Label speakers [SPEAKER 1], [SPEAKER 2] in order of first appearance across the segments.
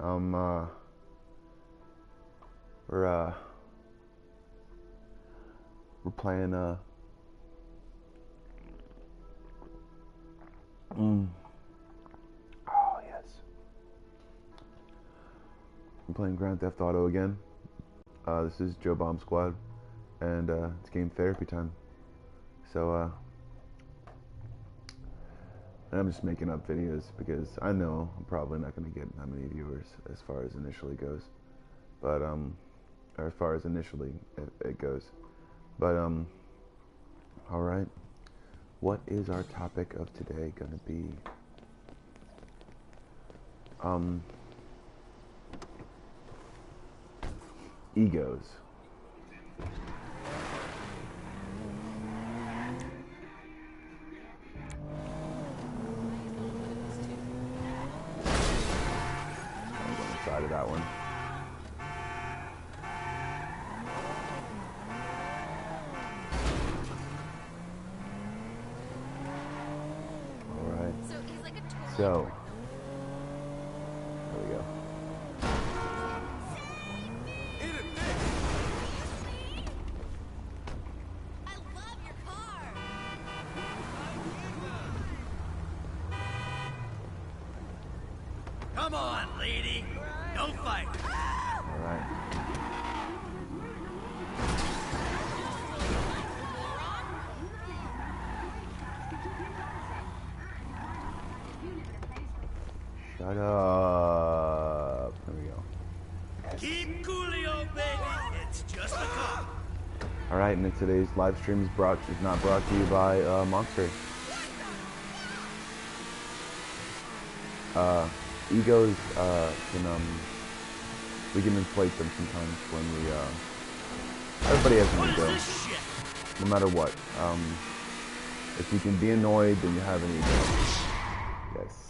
[SPEAKER 1] We're playing oh yes. I'm playing Grand Theft Auto again. This is Joe Bomb Squad, and it's game therapy time. So and I'm just making up videos because I know I'm probably not going to get that many viewers as far as initially goes, but or as far as initially it goes, but all right. What is our topic of today going to be? Egos. I'm going inside of that one. All right. So, there we go.
[SPEAKER 2] Come on, lady. Don't fight.
[SPEAKER 1] All right. Shut up. There we go.
[SPEAKER 2] Keep coolio, baby. It's just a cop.
[SPEAKER 1] All right, and today's live stream is not brought to you by Monster. Egos we can inflate them sometimes when we everybody has an ego, no matter what. If you can be annoyed, then you have an ego. Yes.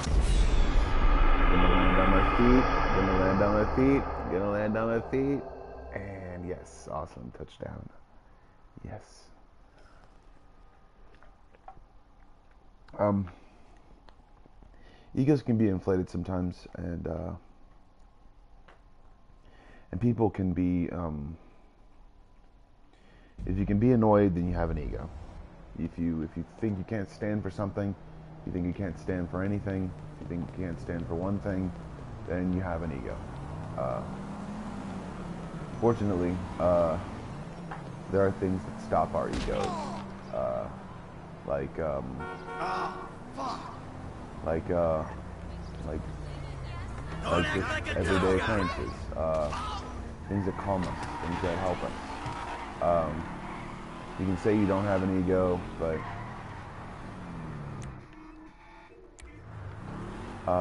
[SPEAKER 1] Gonna land on my feet. Gonna land on my feet. Gonna land on my feet. And yes, awesome touchdown. Yes. Egos can be inflated sometimes, and people can be, if you can be annoyed, then you have an ego. If you think you can't stand for something, you think you can't stand for anything, if you think you can't stand for one thing, then you have an ego. Fortunately, there are things that stop our egos, like just everyday occurrences, things that calm us, things that help us. You can say you don't have an ego, but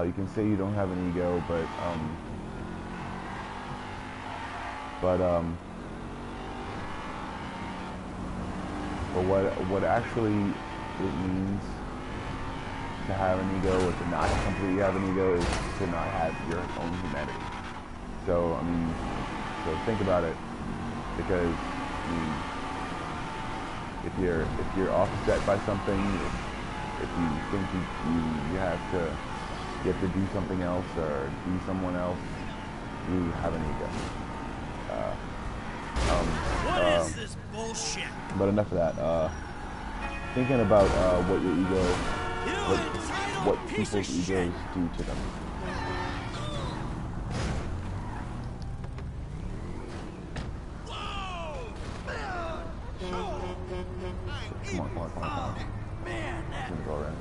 [SPEAKER 1] you can say you don't have an ego, but what actually it means to have an ego or to not completely have an ego is to not have your own humanity. So, I mean, so think about it, because I mean, if you're offset by something, if you think you have to do something else or be someone else, you have an ego.
[SPEAKER 2] What is this bullshit?
[SPEAKER 1] But enough of that. Thinking about what your ego, what people's egos do to them. Come on.
[SPEAKER 2] Man, that...
[SPEAKER 1] Let's go around.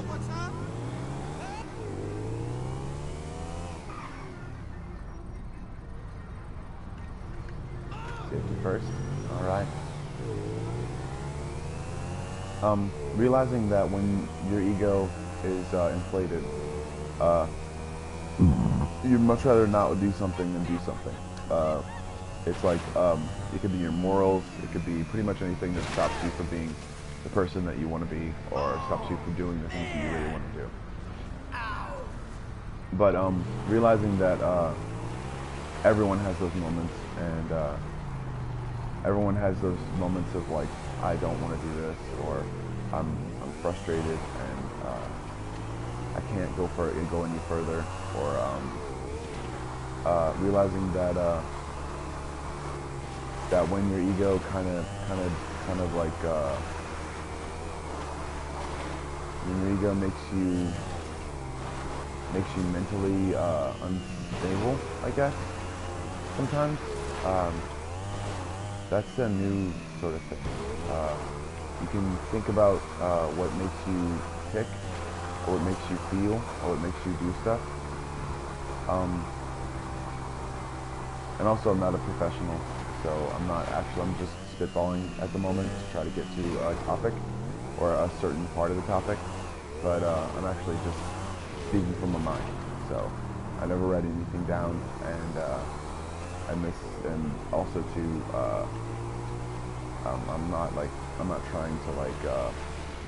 [SPEAKER 2] What's up?
[SPEAKER 1] 51st. All right. Realizing that when your ego is inflated, you'd much rather not do something than do something. It's like it could be your morals, it could be pretty much anything that stops you from being the person that you want to be, or stops you from doing the things that you really want to do. But realizing that everyone has those moments, and everyone has those moments of like, I don't want to do this, or frustrated and I can't go any further, or realizing that that when your ego kind of like when your ego makes you mentally unstable, I guess, sometimes. That's a new sort of thing. You can think about what makes you tick, or what makes you feel, or what makes you do stuff. And also, I'm not a professional, so I'm just spitballing at the moment to try to get to a topic, or a certain part of the topic, but I'm actually just speaking from my mind, so I never write anything down, and also too, I'm not trying to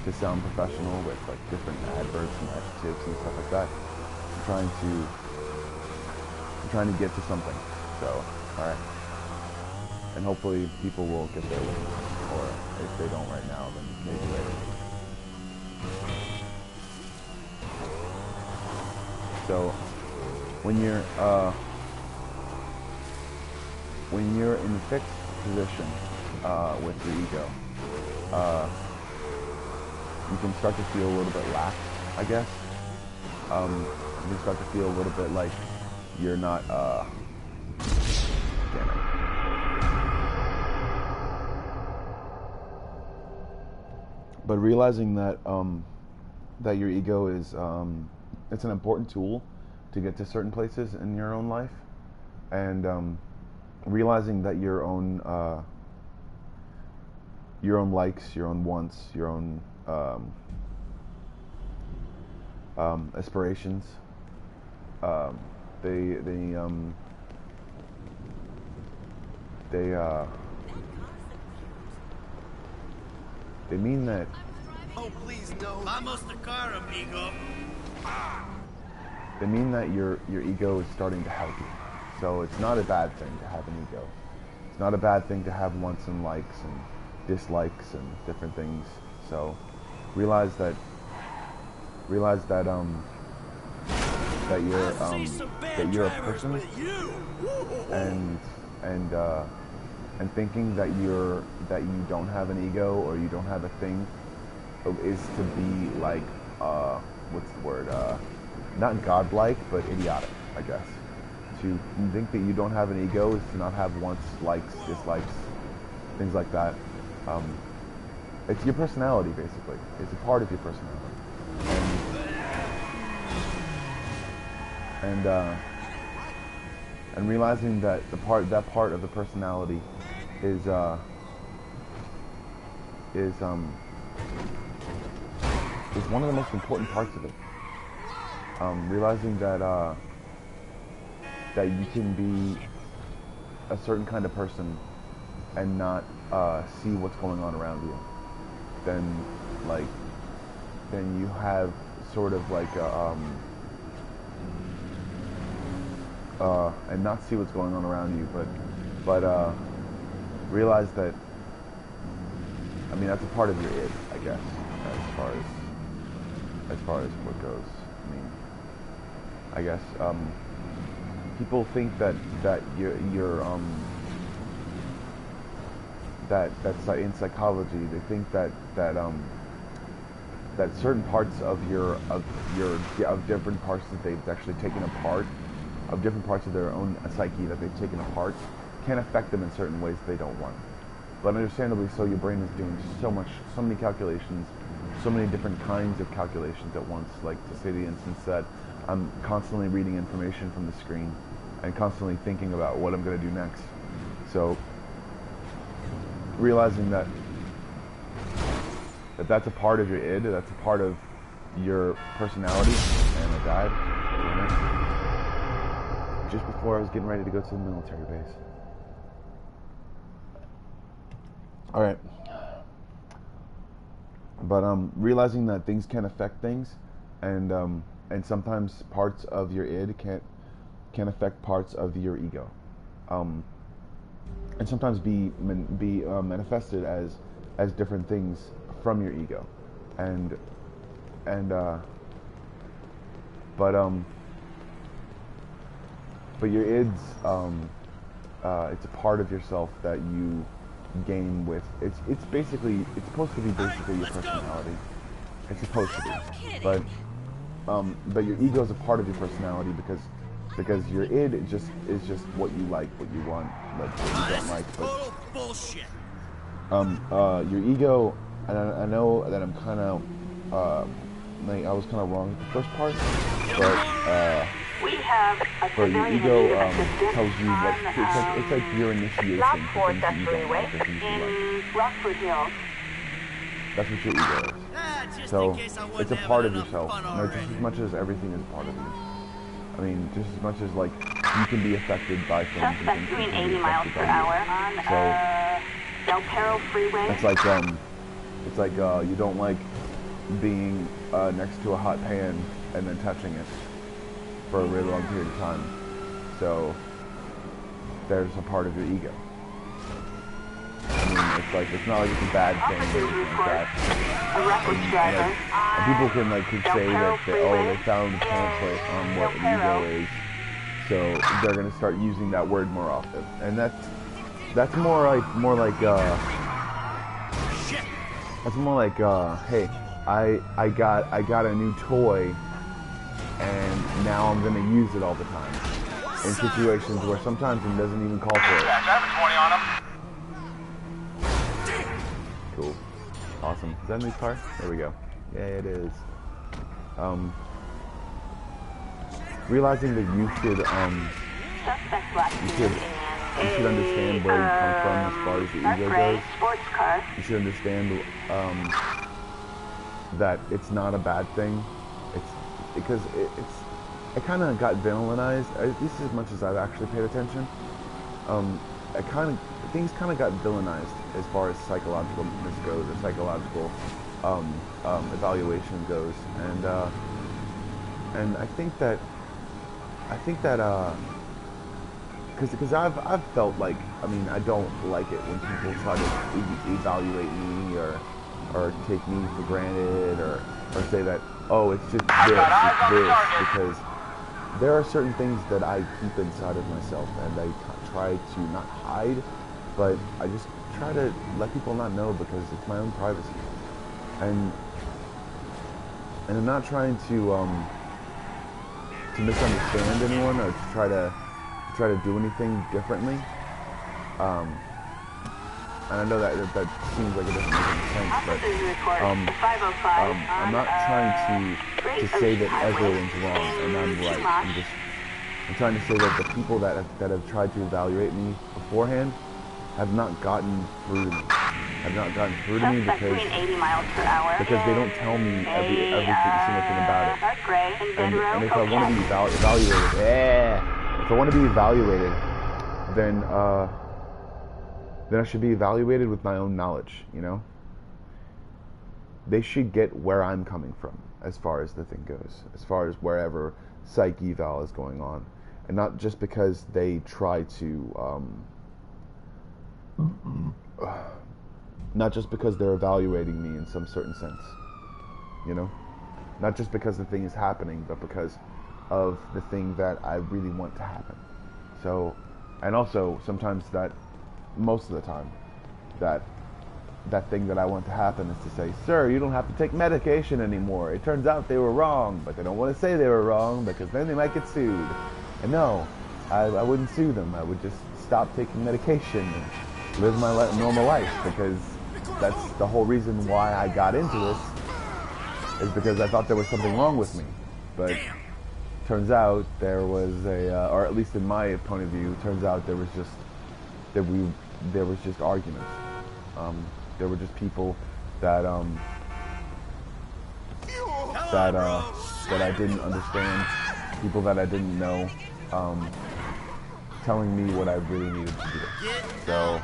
[SPEAKER 1] to sound professional with like different adverbs and adjectives and stuff like that. I'm trying to get to something. So, alright. And hopefully people will get there with me. Or if they don't right now, then maybe later. So, when you're in a fixed position with your ego, you can start to feel a little bit lax, I guess. You can start to feel a little bit like you're not, damn it. But realizing that, that your ego is, it's an important tool to get to certain places in your own life, and realizing that your own likes, your own wants, your own aspirations, they mean that.
[SPEAKER 2] Oh, please no. Vamos the car, amigo.
[SPEAKER 1] They mean that your ego is starting to help you. So it's not a bad thing to have an ego. It's not a bad thing to have wants and likes and dislikes and different things. So realize that you're a person, and thinking that you don't have an ego or you don't have a thing is to be like what's the word, not godlike but idiotic, I guess. To think that you don't have an ego is to not have wants, likes, dislikes, things like that. It's your personality, basically. It's a part of your personality. And realizing that that part of the personality is one of the most important parts of it. Realizing that that you can be a certain kind of person and not see what's going on around you, then you have sort of like and not see what's going on around you, but realize that, I mean, that's a part of your id, I guess, as far as what goes. I mean, I guess people think that in psychology they think that certain parts of different parts that they've actually taken apart, of different parts of their own psyche that they've taken apart, can affect them in certain ways they don't want. But understandably so, your brain is doing so many calculations, so many different kinds of calculations at once. Like, to say the instance that I'm constantly reading information from the screen and constantly thinking about what I'm going to do next. So realizing that that's a part of your id, that's a part of your personality. And I died just before I was getting ready to go to the military base. Alright. But realizing that things can affect things, and sometimes parts of your id can affect parts of your ego, and sometimes be manifested as different things from your ego. and but your ids, it's a part of yourself that you gain with, it's basically, it's supposed to be basically your personality. It's supposed to be, but your ego is a part of your personality because your id is just what you like, what you want, like what you don't like.
[SPEAKER 2] Total bullshit.
[SPEAKER 1] Your ego, and I know that I'm kind of like I was kind of wrong with the first part, but your ego tells you what it's like your initiation for things that you don't like or things you like. That's what your ego is. So it's a part of yourself, just as much as everything is part of you. I mean, just as much as like you can be affected by things.
[SPEAKER 3] Suspect doing 80 miles per hour on Del Perro Freeway.
[SPEAKER 1] It's like you don't like being next to a hot pan and then touching it for a really long period of time. So there's a part of your ego. I mean, it's not like it's a bad thing or anything like that. And people can say that they found a pamphlet on what an ego is, so they're gonna start using that word more often. And that's more like hey, I got a new toy and now I'm gonna use it all the time in situations where sometimes it doesn't even call for it.
[SPEAKER 4] Yeah, I have a 20 on him.
[SPEAKER 1] Cool. Awesome. Is that a new car? There we go. Yeah, it is. Realizing that you should understand where you come from as far as your ego goes. You should understand that it's not a bad thing. It's because it kind of got villainized. At least as much as I've actually paid attention. Things kind of got villainized as far as psychologicalness goes, or psychological evaluation goes, and I think that because I've felt like, I mean, I don't like it when people try to evaluate me or take me for granted or say that, oh, it's just this, because there are certain things that I keep inside of myself and I try to not hide, but I just try to let people not know because it's my own privacy. And I'm not trying to misunderstand anyone or to try to do anything differently. And I know that seems like it doesn't make any sense, but I'm not trying to say that everyone's wrong and I'm right. I'm trying to say that the people that have tried to evaluate me beforehand have not gotten through to me. Have not gotten through to me because they don't tell me every single thing about it. And if I want to be evaluated, then I should be evaluated with my own knowledge, you know? They should get where I'm coming from as far as the thing goes, as far as wherever psych eval is going on. And not just because they try to, not just because they're evaluating me in some certain sense, you know? Not just because the thing is happening, but because of the thing that I really want to happen. So, and also sometimes most of the time, that thing that I want to happen is to say, sir, you don't have to take medication anymore. It turns out they were wrong, but they don't want to say they were wrong because then they might get sued. And no, I wouldn't sue them. I would just stop taking medication and live my normal life, because that's the whole reason why I got into this, is because I thought there was something wrong with me. But turns out there was or at least in my point of view, turns out there was just arguments. There were just people that I didn't understand, people that I didn't know, telling me what I really needed to do. So,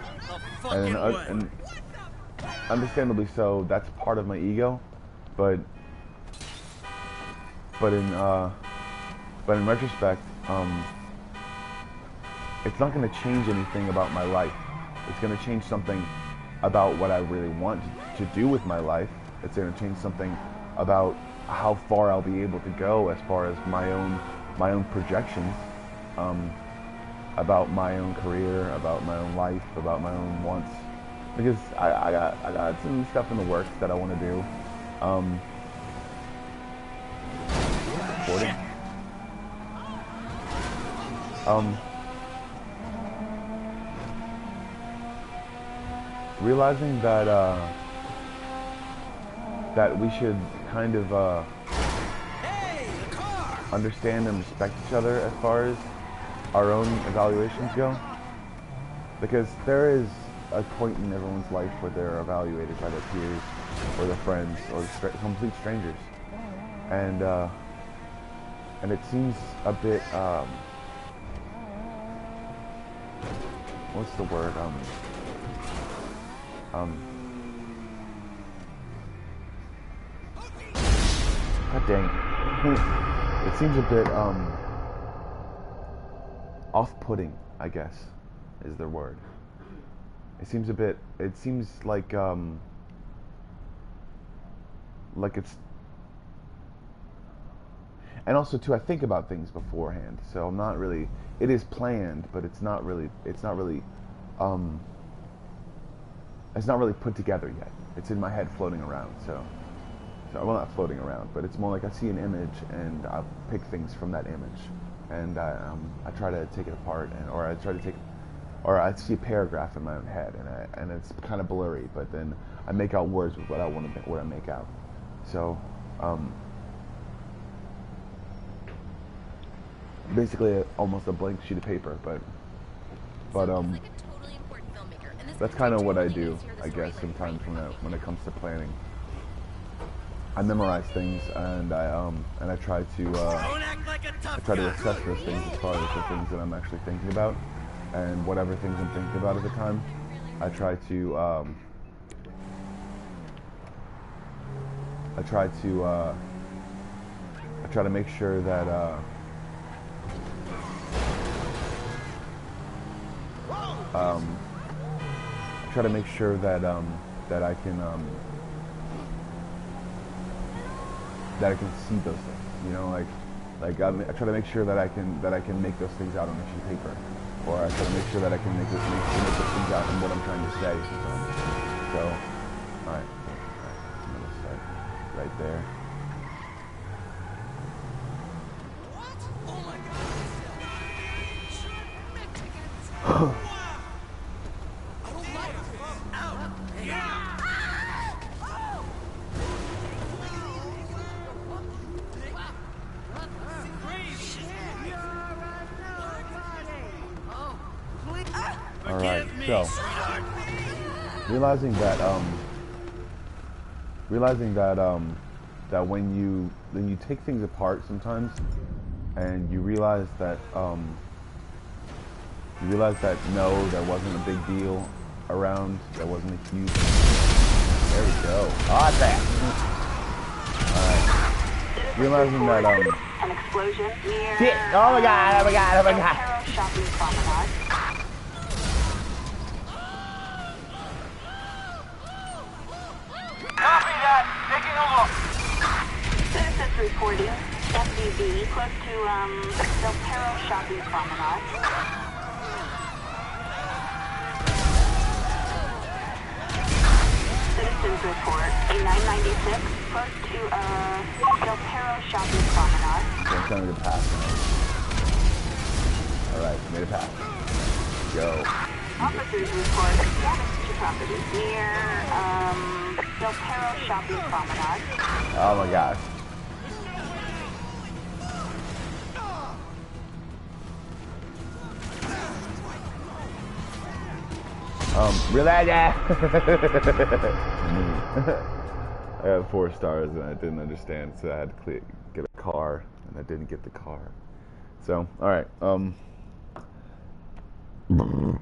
[SPEAKER 1] and understandably so, that's part of my ego, but in retrospect, it's not going to change anything about my life. It's going to change something about what I really want to do with my life, It's going to change something about how far I'll be able to go as far as my own projections, about my own career, about my own life, about my own wants. Because I got some stuff in the works that I want to do. Recording. Realizing that that we should kind of understand and respect each other as far as our own evaluations go, because there is a point in everyone's life where they're evaluated by their peers or their friends or complete strangers, and it seems a bit what's the word God dang it. It seems a bit off-putting, I guess, is the word. It seems like it's, and also too, I think about things beforehand, so I'm not really, it is planned, but it's not really put together yet. It's in my head floating around, so well, not floating around, but it's more like I see an image and I pick things from that image, and I try to take it apart, or I see a paragraph in my own head, and it's kind of blurry, but then I make out words with what I make out. So basically almost a blank sheet of paper, but that's kind of what I do, I guess, sometimes when it comes to planning. I memorize things, and I try to assess those things as far as the things that I'm actually thinking about, and whatever things I'm thinking about at the time, I try to make sure that that I can see those things, you know, like I try to make sure that I can make those things out on a sheet of paper, or I try to make sure that I can make those things out in what I'm trying to say. So, all right, I'm gonna start right there.
[SPEAKER 2] What? Oh my God! I don't like it. Out! Yeah!
[SPEAKER 1] All right, so realizing that that when you take things apart sometimes, and you realize that no, there wasn't a big deal around, there wasn't a huge. There we go. Ah, that. All right. Realizing that
[SPEAKER 3] an explosion near
[SPEAKER 1] shit. Oh my god! Oh my god! Oh my god!
[SPEAKER 3] Shopping promenade.
[SPEAKER 2] Copy that. Taking a look.
[SPEAKER 3] Citizens reporting FDB close to Del Perro Shopping Promenade. Citizens report a 996 close to Del Perro Shopping Promenade.
[SPEAKER 1] Okay, I'm trying to pass now. Alright, made a pass. Go.
[SPEAKER 3] Officers report damage to property near Del Perro Shopping Promenade.
[SPEAKER 1] Oh my gosh. Really? I got 4 stars and I didn't understand, so I had to get a car, and I didn't get the car. So, alright,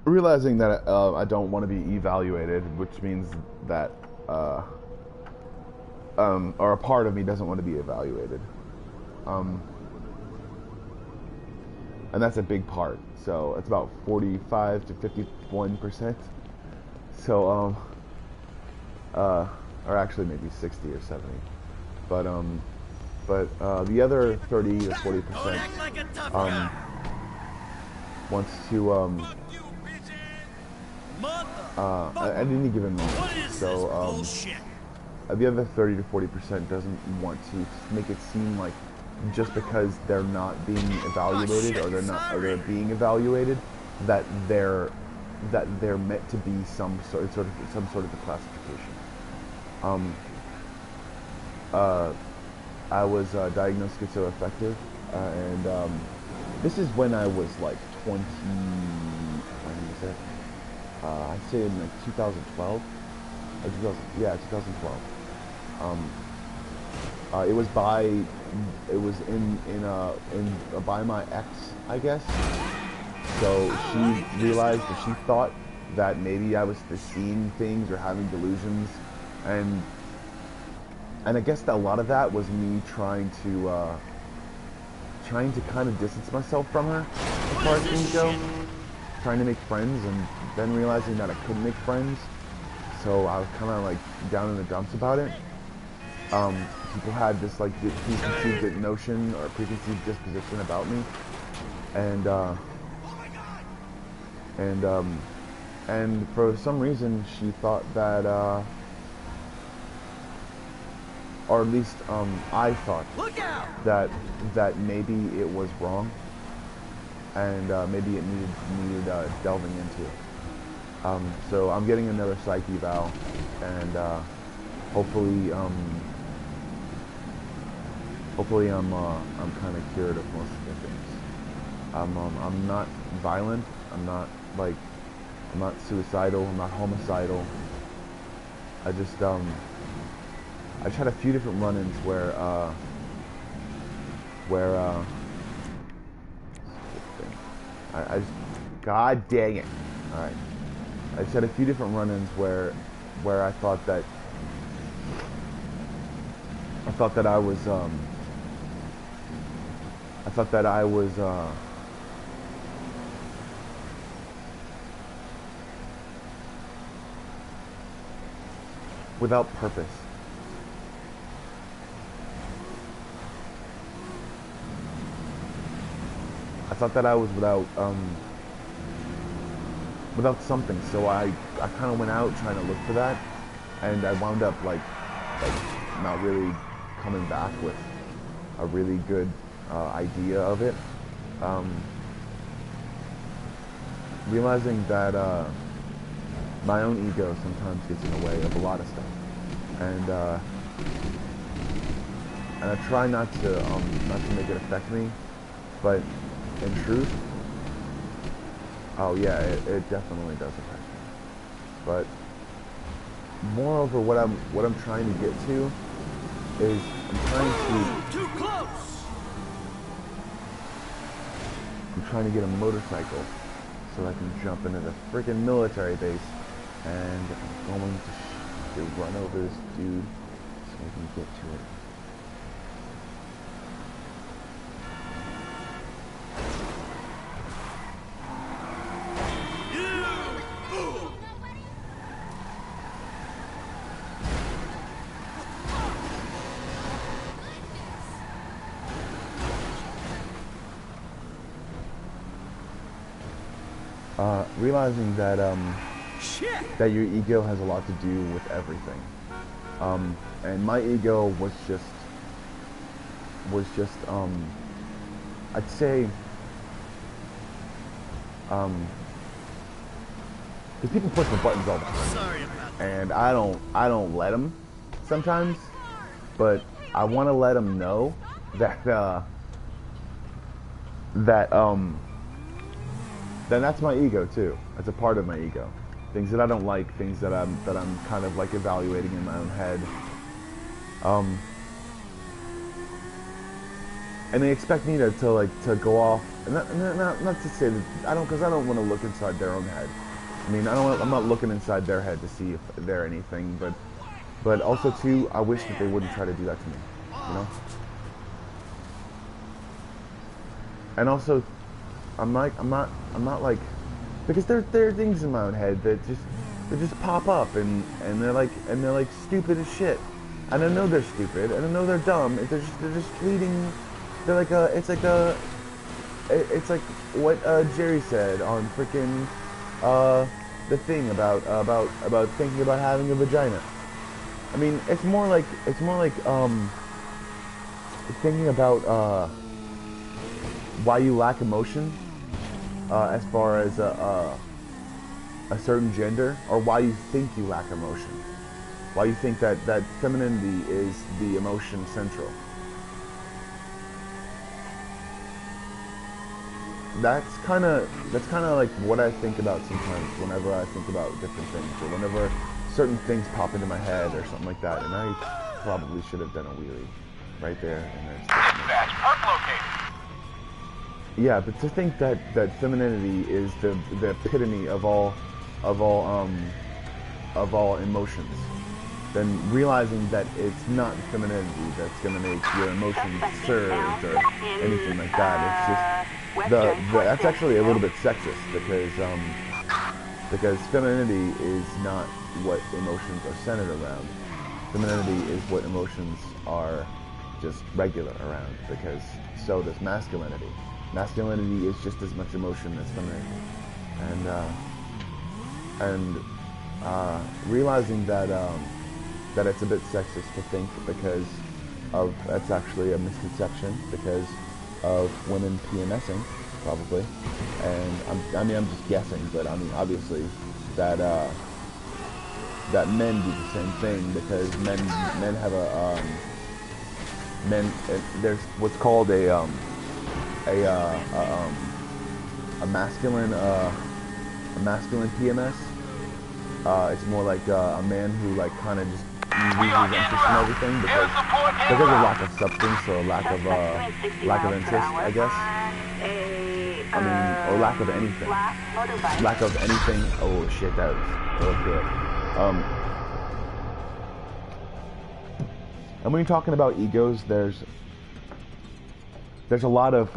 [SPEAKER 1] realizing that I don't want to be evaluated, which means that or a part of me doesn't want to be evaluated, and that's a big part. So it's about 45 to 51%. So or actually maybe 60 or 70. But the other 30 to 40% wants to at any given moment. So the other 30 to 40% doesn't want to make it seem like just because they're not being evaluated or they're being evaluated that they're meant to be some sort of a classification. I was diagnosed schizoaffective, and this is when I was like 20. When was it? I'd say in like 2012. 2012. It was by my ex, I guess. So she realized, or she thought, that maybe I was seeing things or having delusions, and I guess that a lot of that was me trying to kind of distance myself from her as far as things go, trying to make friends, and then realizing that I couldn't make friends. So I was kind of like down in the dumps about it. People had this like preconceived notion or preconceived disposition about me, and for some reason she thought that, or at least I thought that maybe it was wrong, and maybe it needed delving into. So I'm getting another psych eval, and hopefully I'm kind of cured of most of the things. I'm not violent. I'm not suicidal. I'm not homicidal. I just had a few different run-ins where I just, God dang it! All right. I just had a few different run-ins where I thought that I was without purpose. I thought that I was without something, so I kind of went out trying to look for that, and I wound up like not really coming back with a really good idea of it. Realizing that my own ego sometimes gets in the way of a lot of stuff, and I try not to make it affect me, but in truth, oh yeah, it definitely does affect me. But moreover, what I'm trying to get to is I'm trying to get a motorcycle so I can jump into the freaking military base, and I'm going to run over this dude so I can get to it. Realizing that that your ego has a lot to do with everything, and my ego was just I'd say because people push the buttons all the time, and I don't let them sometimes, but I want to let them know that then that's my ego too. That's a part of my ego. Things that I don't like, things that I'm kind of like evaluating in my own head. And they expect me to go off, and not to say that because I don't want to look inside their own head. I mean, I'm not looking inside their head to see if they're anything, but also too, I wish that they wouldn't try to do that to me, you know. And also, I'm not like, because there are things in my own head that just that just pop up and they're like stupid as shit. And I know they're stupid, and I know they're dumb. They're just tweeting. They're like it's like what Jerry said on freaking the thing about thinking about having a vagina. I mean, it's more like thinking about why you lack emotion as far as a certain gender, or why you think you lack emotion, why you think that femininity is the emotion central. That's kind of like what I think about sometimes whenever I think about different things, or whenever certain things pop into my head or something like that. And I probably should have done a wheelie right there. And then yeah, but to think that femininity is the epitome of all emotions, then realizing that it's not femininity that's going to make your emotions surge or anything like that. It's just that's actually a little bit sexist, because femininity is not what emotions are centered around. Femininity is what emotions are just regular around, because so does masculinity. Masculinity is just as much emotion as femininity. And realizing that it's a bit sexist to think, because of that's actually a misconception, because of women PMSing, probably. And I'm just guessing, but I mean, obviously that men do the same thing, because men have there's what's called a masculine PMS. It's more like a man who like kind of just loses interest in everything because of lack of substance, or lack of interest, I guess. I mean, or lack of anything. Lack of anything. Oh shit, that was good. And when you're talking about egos, there's a lot of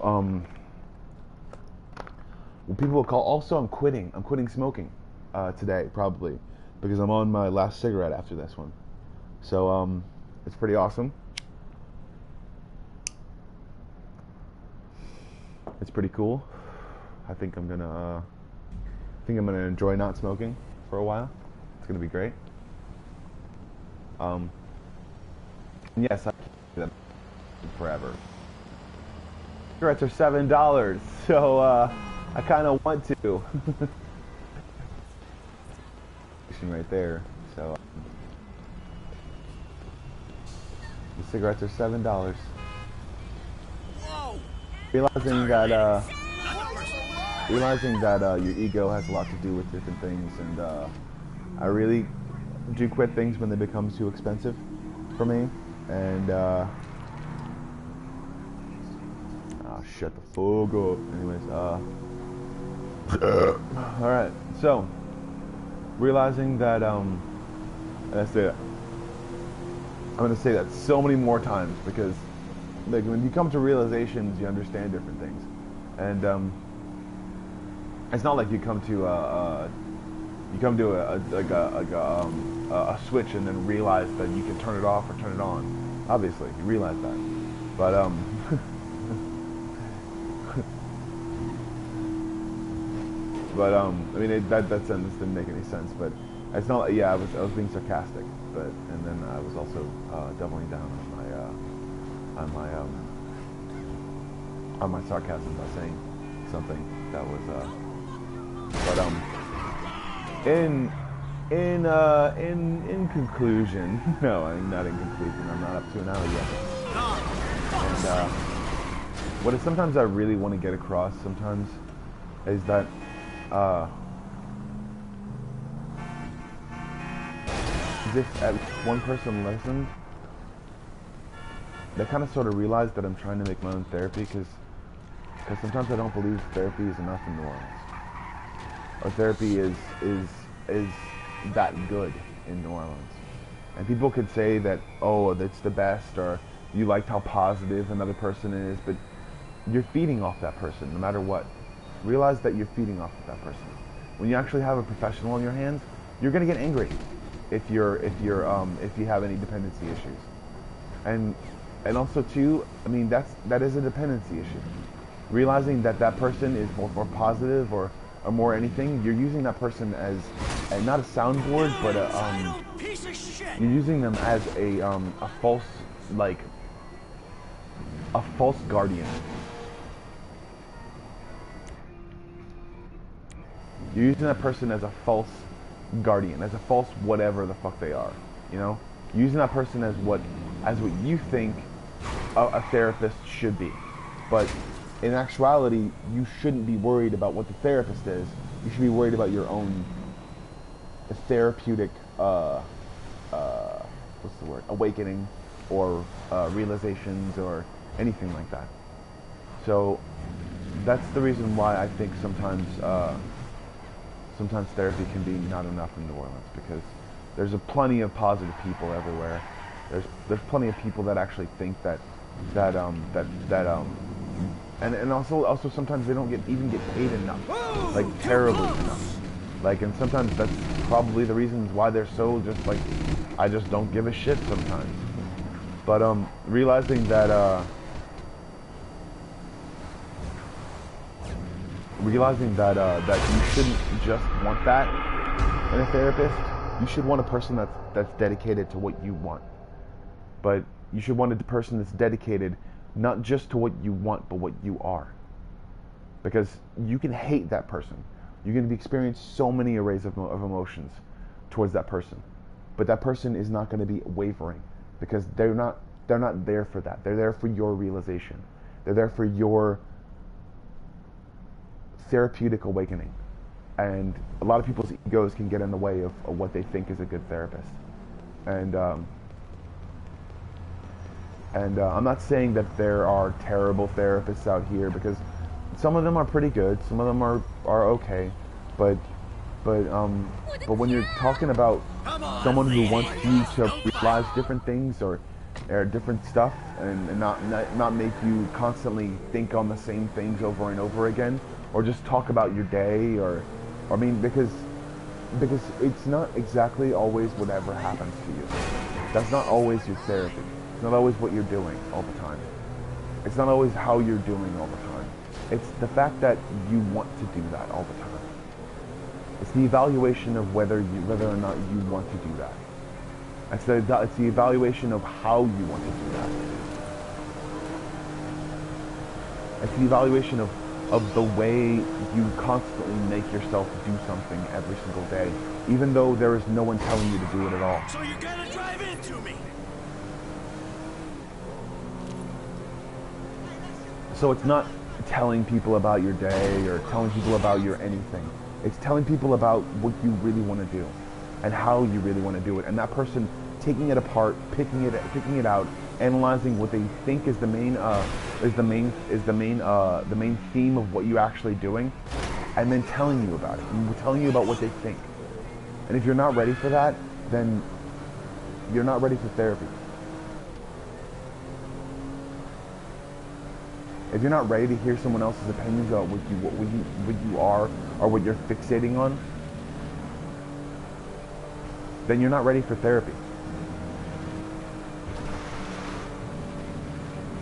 [SPEAKER 1] what people will call. Also, I'm quitting smoking today, probably, because I'm on my last cigarette after this one. So it's pretty awesome. It's pretty cool. I think I'm gonna enjoy not smoking for a while. It's gonna be great. Yes, I can do that forever. Cigarettes are $7, so I kind of want to. Right there. So the cigarettes are $7. Whoa. Realizing that your ego has a lot to do with different things, and I really do quit things when they become too expensive for me. And shut the fuck up. Anyways, all right. So realizing that that's it. I'm gonna say that so many more times, because like when you come to realizations, you understand different things, and it's not like you come to a switch and then realize that you can turn it off or turn it on. Obviously, you realize that, but I mean, that sentence didn't make any sense. But it's not. Yeah, I was being sarcastic, but and then I was also doubling down on my sarcasm by saying something that was. In conclusion, no, I'm not in conclusion. I'm not up to an hour yet. And what sometimes I really want to get across sometimes is that. If at least one person listened, they kind of sort of realized that I'm trying to make my own therapy, because sometimes I don't believe therapy is enough in New Orleans, or therapy is that good in New Orleans. And people could say that, oh, that's the best, or you liked how positive another person is, but you're feeding off that person no matter what. Realize that you're feeding off of that person. When you actually have a professional in your hands, you're gonna get angry if you have any dependency issues. And also too, I mean, that is a dependency issue. Realizing that that person is more positive or more anything, you're using that person as not a soundboard, but you're using them as a false, like a false guardian. You're using that person as a false guardian, as a false whatever the fuck they are, you know? You're using that person as what you think a therapist should be. But in actuality, you shouldn't be worried about what the therapist is. You should be worried about your own therapeutic, what's the word, awakening or realizations or anything like that. So that's the reason why I think sometimes therapy can be not enough in New Orleans, because there's plenty of positive people everywhere. There's plenty of people that actually think and also sometimes they don't even get paid enough, like terribly enough. Like, and sometimes that's probably the reasons why they're so just like, I just don't give a shit sometimes. But realizing that you shouldn't just want that in a therapist. You should want a person that's dedicated to what you want. But you should want a person that's dedicated not just to what you want, but what you are. Because you can hate that person. You're going to experience so many arrays of emotions towards that person. But that person is not going to be wavering, because they're not there for that. They're there for your realization. They're there for your therapeutic awakening. And a lot of people's egos can get in the way of what they think is a good therapist. And I'm not saying that there are terrible therapists out here, because some of them are pretty good, some of them are okay, but when you're talking about someone who wants you to realize different things or different stuff, and not make you constantly think on the same things over and over again, or just talk about your day, I mean, because it's not exactly always whatever happens to you. That's not always your therapy. It's not always what you're doing all the time. It's not always how you're doing all the time. It's the fact that you want to do that all the time. It's the evaluation of whether or not you want to do that. It's the evaluation of how you want to do that. It's the evaluation of the way you constantly make yourself do something every single day, even though there is no one telling you to do it at all.
[SPEAKER 2] So you're gonna drive into me.
[SPEAKER 1] So it's not telling people about your day or telling people about your anything. It's telling people about what you really want to do and how you really want to do it. And that person taking it apart, picking it out, analyzing what they think is the main theme of what you're actually doing, and then telling you about it, and telling you about what they think. And if you're not ready for that, then you're not ready for therapy. If you're not ready to hear someone else's opinions about what you are or what you're fixating on, then you're not ready for therapy.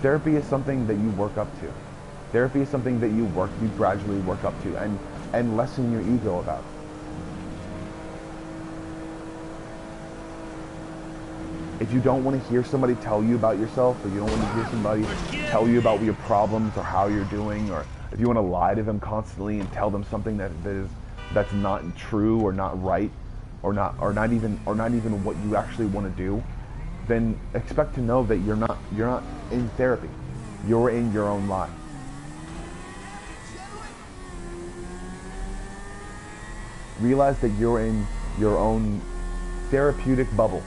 [SPEAKER 1] Therapy is something that you work up to. Therapy is something that you gradually work up to and lessen your ego about. If you don't want to hear somebody tell you about yourself, or you don't want to hear somebody tell you about your problems or how you're doing, or if you want to lie to them constantly and tell them something that's not true or not right, or not even what you actually want to do, then expect to know that you're not in therapy. You're in your own lie. Realize that you're in your own therapeutic bubble.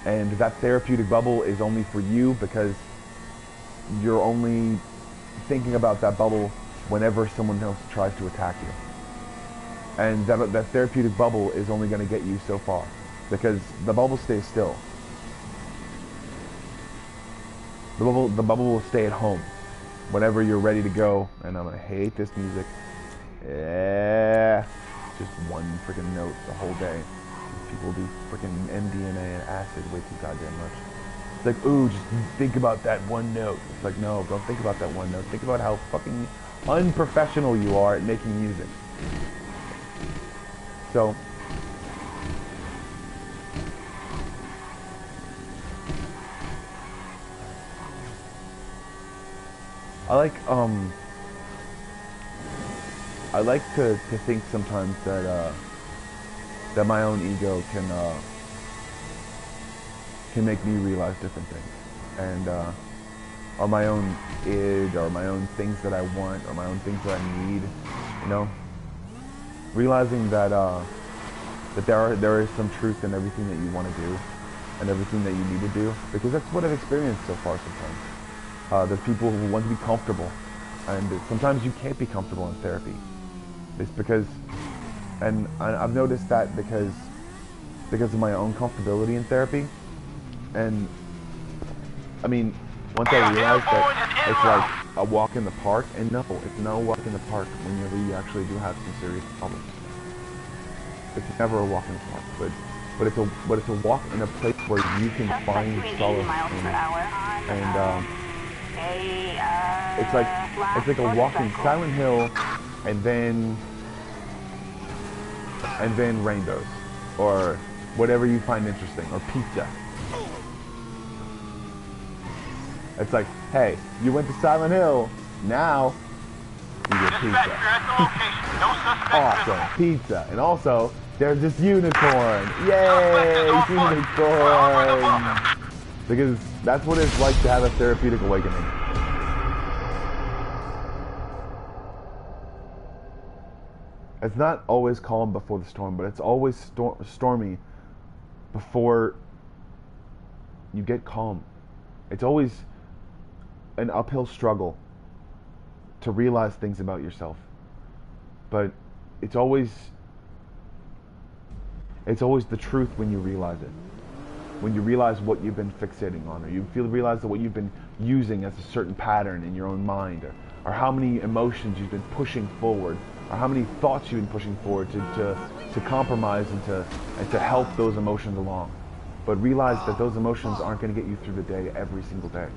[SPEAKER 1] And that therapeutic bubble is only for you, because you're only thinking about that bubble whenever someone else tries to attack you. And that therapeutic bubble is only going to get you so far, because the bubble stays still. The bubble will stay at home whenever you're ready to go. And I'm going to hate this music. Yeah. just one freaking note the whole day. People do freaking MDMA and acid way too goddamn much. It's like, ooh, just think about that one note. It's like, no, don't think about that one note. Think about how fucking unprofessional you are at making music. So, I like to think sometimes that that my own ego can make me realize different things, and or my own id, or my own things that I want, or my own things that I need, you know, realizing that that there is some truth in everything that you want to do and everything that you need to do, because that's what I've experienced so far sometimes. There's people who want to be comfortable, and sometimes you can't be comfortable in therapy. It's because, and I've noticed that because of my own comfortability in therapy. And I mean, once I realized that it's like a walk in the park, and no, it's no walk in the park whenever you actually do have some serious problems. It's never a walk in the park, but it's a walk in a place where you can find solace and it's like a walk in Silent Hill, and then rainbows, or whatever you find interesting, or pizza. It's like, hey, you went to Silent Hill, now you get pizza. Awesome, pizza. And also, there's this unicorn. Yay, unicorn! Because that's what it's like to have a therapeutic awakening. It's not always calm before the storm, but it's always stormy before you get calm. It's always an uphill struggle to realize things about yourself, but it's always the truth when you realize it. When you realize what you've been fixating on, or you realize that what you've been using as a certain pattern in your own mind, or how many emotions you've been pushing forward, or how many thoughts you've been pushing forward to compromise and to help those emotions along. But realize that those emotions aren't going to get you through the day every single day.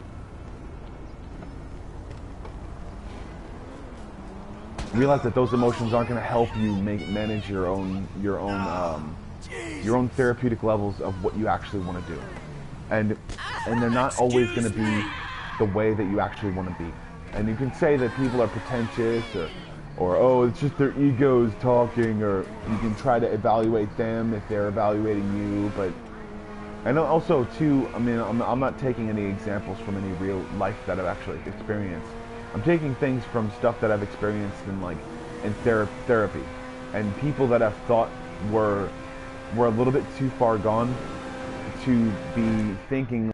[SPEAKER 1] Realize that those emotions aren't going to help you manage your own therapeutic levels of what you actually want to do, and they're not always going to be the way that you actually want to be. And you can say that people are pretentious, or oh, it's just their egos talking, or you can try to evaluate them if they're evaluating you. But and also too, I mean, I'm not taking any examples from any real life that I've actually experienced. I'm taking things from stuff that I've experienced in therapy, and people that I've thought were a little bit too far gone to be thinking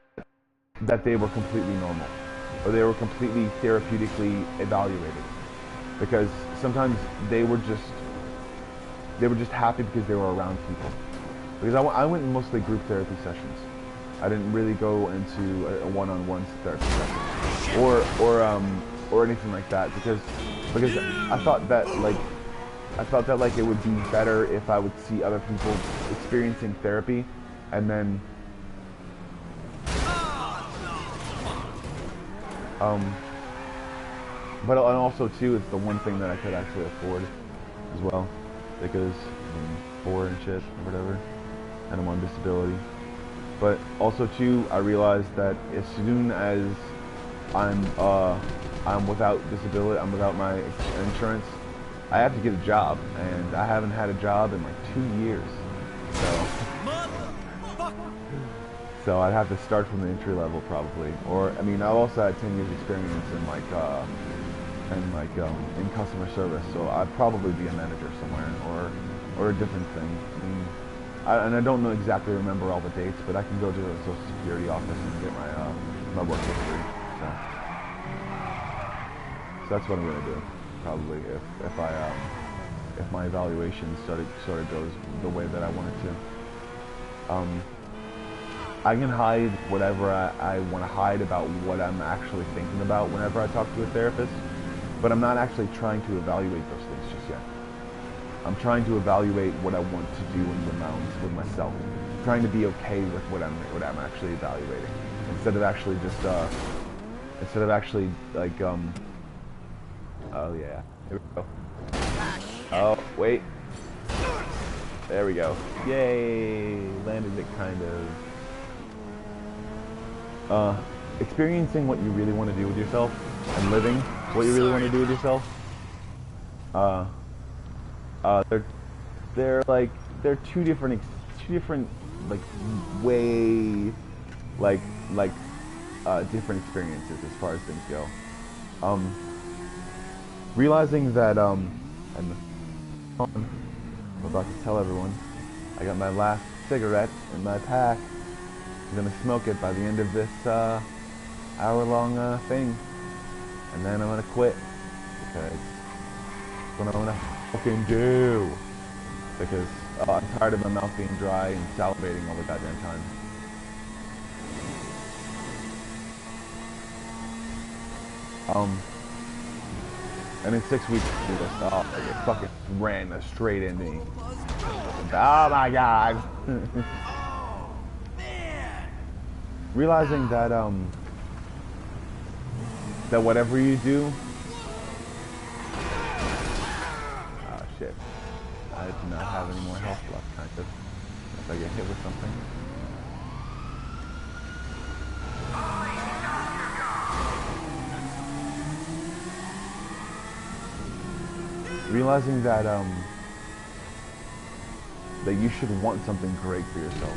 [SPEAKER 1] that they were completely normal, or they were completely therapeutically evaluated, because sometimes they were just happy because they were around people. Because I went in mostly group therapy sessions. I didn't really go into a one-on-one therapy session, or anything like that, because I thought that it would be better if I would see other people experiencing therapy, and then but and also too, it's the one thing that I could actually afford as well, because I'm poor and shit or whatever, and I'm on disability. But also too, I realized that as soon as I'm without disability, I'm without my insurance, I have to get a job, and I haven't had a job in like 2 years. So I'd have to start from the entry level probably. Or I mean, I've also had 10 years experience in customer service, so I'd probably be a manager somewhere, or a different thing. I mean, I don't know exactly remember all the dates, but I can go to the Social Security office and get my work history. So that's what I'm gonna do, probably, if my evaluation sort of goes the way that I want it to. I can hide whatever I want to hide about what I'm actually thinking about whenever I talk to a therapist, but I'm not actually trying to evaluate those things just yet. I'm trying to evaluate what I want to do in the mountains with myself. I'm trying to be okay with what I'm actually evaluating, instead of actually just like oh yeah, here we go. Oh wait, there we go. Yay, landed it kind of. Experiencing what you really want to do with yourself and living what you really want to do with yourself. They're two different like way different experiences as far as things go. Realizing that I'm about to tell everyone I got my last cigarette in my pack. I'm gonna smoke it by the end of this hour-long thing, and then I'm gonna quit because that's what I'm gonna fucking do. Because I'm tired of my mouth being dry and salivating all the goddamn time. And in 6 weeks to do this, it fucking ran straight into me. Oh my god. Realizing that that whatever you do, oh shit, I do not have any more health left, kind of, if I get hit with something. Realizing that that you should want something great for yourself.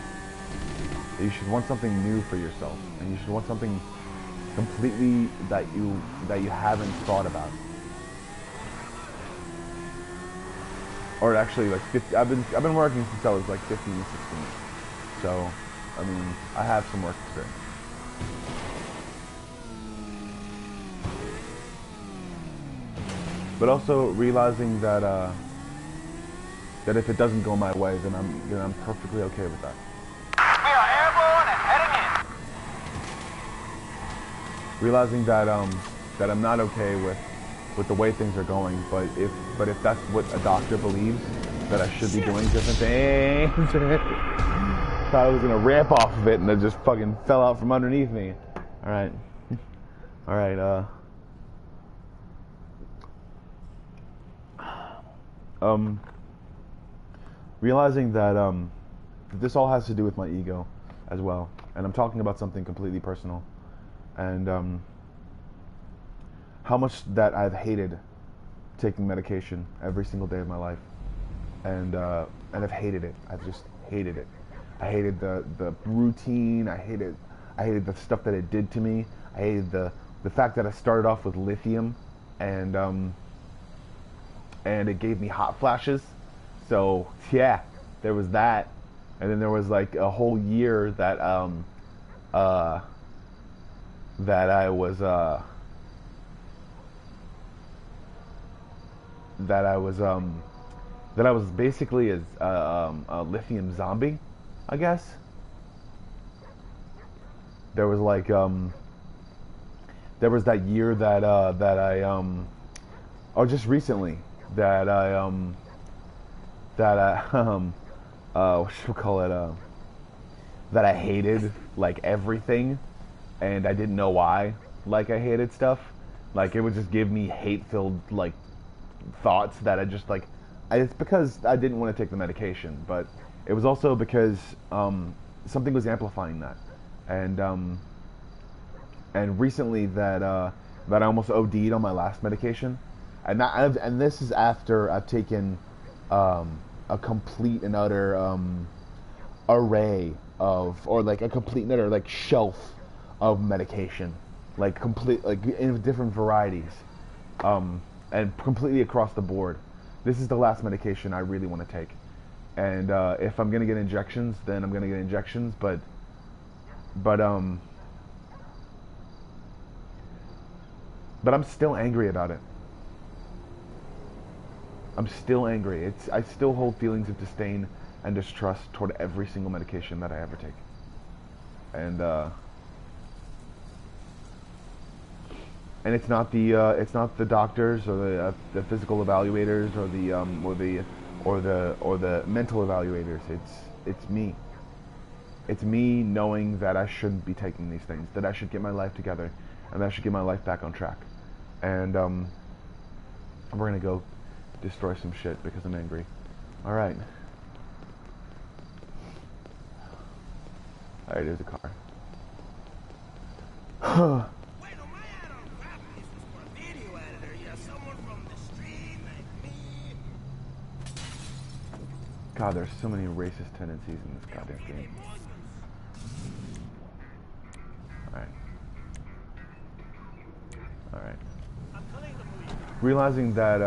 [SPEAKER 1] That you should want something new for yourself, and you should want something completely that you haven't thought about. Or actually, like 50, I've been working since I was like 15 and 16. So, I mean, I have some work experience. But also realizing that that if it doesn't go my way, then I'm perfectly okay with that.
[SPEAKER 4] We are airborne and heading in.
[SPEAKER 1] Realizing that that I'm not okay with the way things are going, but if that's what a doctor believes, that I should be doing different things. Thought I was gonna ramp off of it, and it just fucking fell out from underneath me. All right, all right. Realizing that this all has to do with my ego as well, and I'm talking about something completely personal, and how much that I've hated taking medication every single day of my life, and I've hated it. I've just hated it. I hated the routine. I hated the stuff that it did to me. I hated the fact that I started off with lithium, and it gave me hot flashes. So yeah, there was that, and then there was like a whole year that I was basically a lithium zombie, I guess. There was like there was that year that or just recently that what should we call it, that I hated like everything, and I didn't know why, like I hated stuff. Like it would just give me hate-filled like thoughts that I just like, it's because I didn't want to take the medication, but it was also because something was amplifying that, and recently that I almost OD'd on my last medication, and this is after I've taken a complete and utter array of, or like a complete and utter like shelf of medication, like complete, like in different varieties, and completely across the board. This is the last medication I really want to take, and if I'm gonna get injections, then I'm gonna get injections, but I'm still angry about it. I'm still angry. I still hold feelings of disdain and distrust toward every single medication that I ever take. And it's not the doctors or the physical evaluators or or the mental evaluators. It's me. It's me knowing that I shouldn't be taking these things, that I should get my life together, and that I should get my life back on track. And we're gonna go destroy some shit because I'm angry. All right. All right, there's a car. God, there's so many racist tendencies in this goddamn game. Alright. Alright. Realizing that,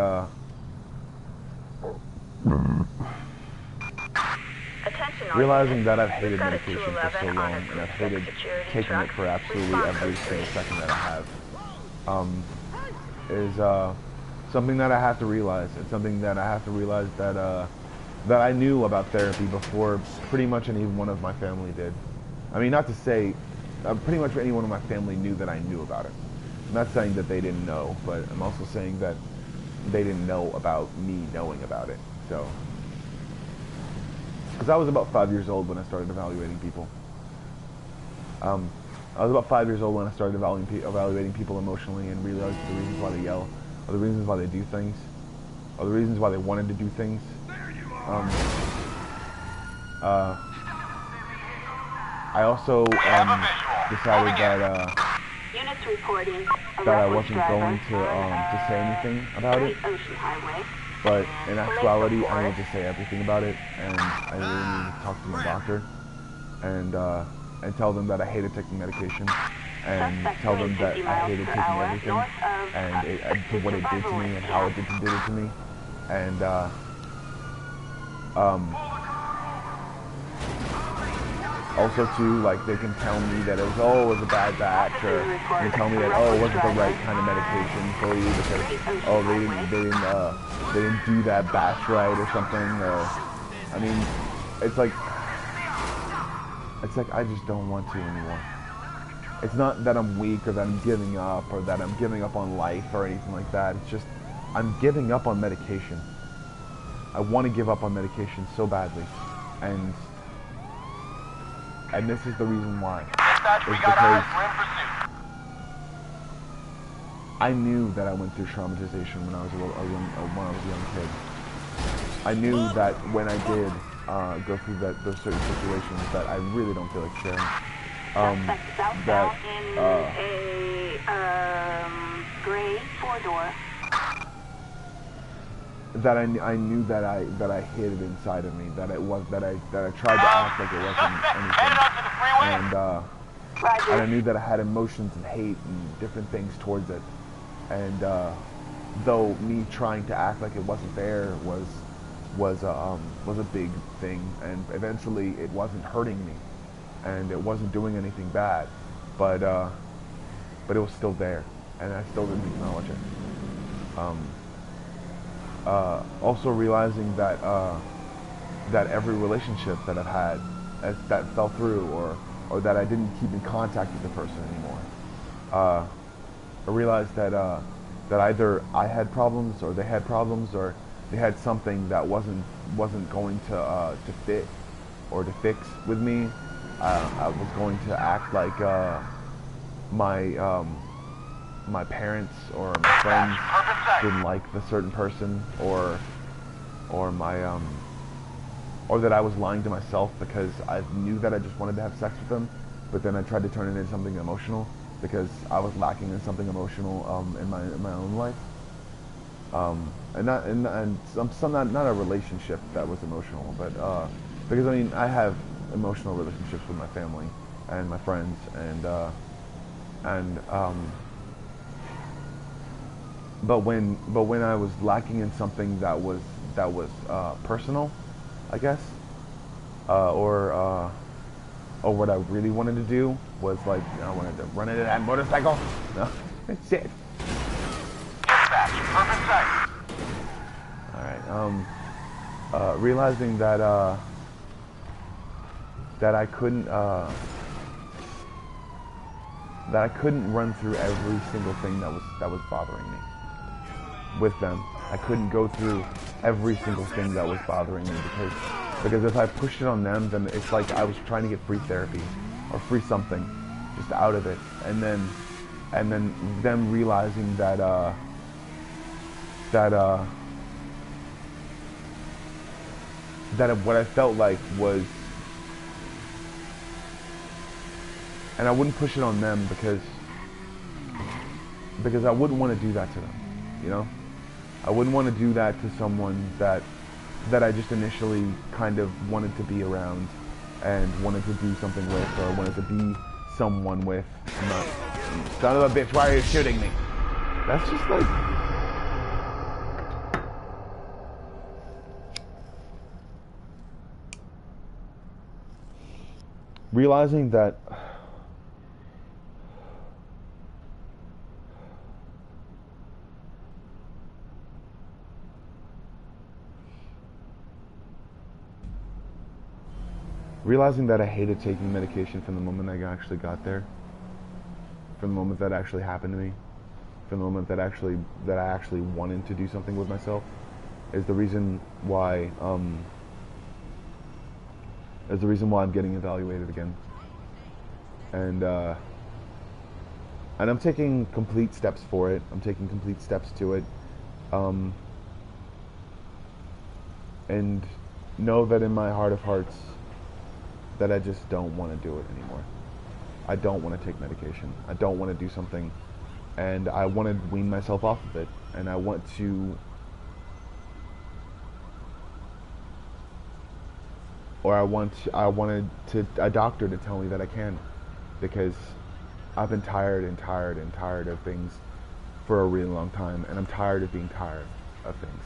[SPEAKER 1] I've hated medication for so long, and I've hated taking it for absolutely every single second that I have, is something that I have to realize. It's something that I have to realize that that I knew about therapy before pretty much any one of my family did. I mean, not to say pretty much anyone in my family knew that I knew about it. I'm not saying that they didn't know, but I'm also saying that they didn't know about me knowing about it. So, because I was about 5 years old when I started evaluating people. I was about 5 years old when I started evaluating people emotionally and realized the reasons why they yell, or the reasons why they do things, or the reasons why they wanted to do things. I also decided that I wasn't going to say anything about it, but in actuality I need to say everything about it, and I really need to talk to my doctor and tell them that I hated taking medication, and tell them that I hated taking everything, and what it did to me and how it did it to me, and also too, like, they can tell me that it was a bad batch, or they can tell me that, it wasn't the right kind of medication for you because, they didn't do that batch right or something, or, I mean, it's like I just don't want to anymore. It's not that I'm weak or that I'm giving up or that I'm giving up on life or anything like that. It's just, I'm giving up on medication. I want to give up on medication so badly, and this is the reason why. It's because I knew that I went through traumatization when I was a young kid. I knew that when I did go through those certain situations that I really don't feel like sharing.
[SPEAKER 3] Gray 4-door.
[SPEAKER 1] That I knew that I hid it inside of me, that I tried to act like it wasn't anything, and I knew that I had emotions and hate and different things towards it, and though me trying to act like it wasn't there was a big thing, and eventually it wasn't hurting me, and it wasn't doing anything bad, but it was still there, and I still didn't acknowledge it. Also realizing that that every relationship that I've had that fell through, or that I didn't keep in contact with the person anymore, I realized that that either I had problems, or they had problems, or they had something that wasn't going to fit or to fix with me. I was going to act like my parents or my friends didn't like the certain person, or my or that I was lying to myself because I knew that I just wanted to have sex with them, but then I tried to turn it into something emotional because I was lacking in something emotional in my own life, and not a relationship that was emotional, but because I mean I have emotional relationships with my family and my friends, but when I was lacking in something that was personal, I guess, or what I really wanted to do was, like, I wanted to run into that motorcycle. No, shit. All right. Realizing that that I couldn't run through every single thing that was bothering me. with them. I couldn't go through every single thing that was bothering me because if I pushed it on them, then it's like I was trying to get free therapy or free something just out of it, and then them realizing that what I felt like was, and I wouldn't push it on them because I wouldn't want to do that to them, you know? I wouldn't want to do that to someone that I just initially kind of wanted to be around and wanted to do something with, or wanted to be someone with. I'm not, son of a bitch, why are you shooting me? That's just like, realizing that I hated taking medication from the moment I actually got there, from the moment that actually happened to me, from the moment that I actually wanted to do something with myself, is the reason why I'm getting evaluated again, and I'm taking complete steps for it. I'm taking complete steps to it, and know that in my heart of hearts that I just don't want to do it anymore. I don't want to take medication. I don't want to do something, and I want to wean myself off of it, and I wanted a doctor to tell me that I can, because I've been tired of things for a really long time, and I'm tired of being tired of things.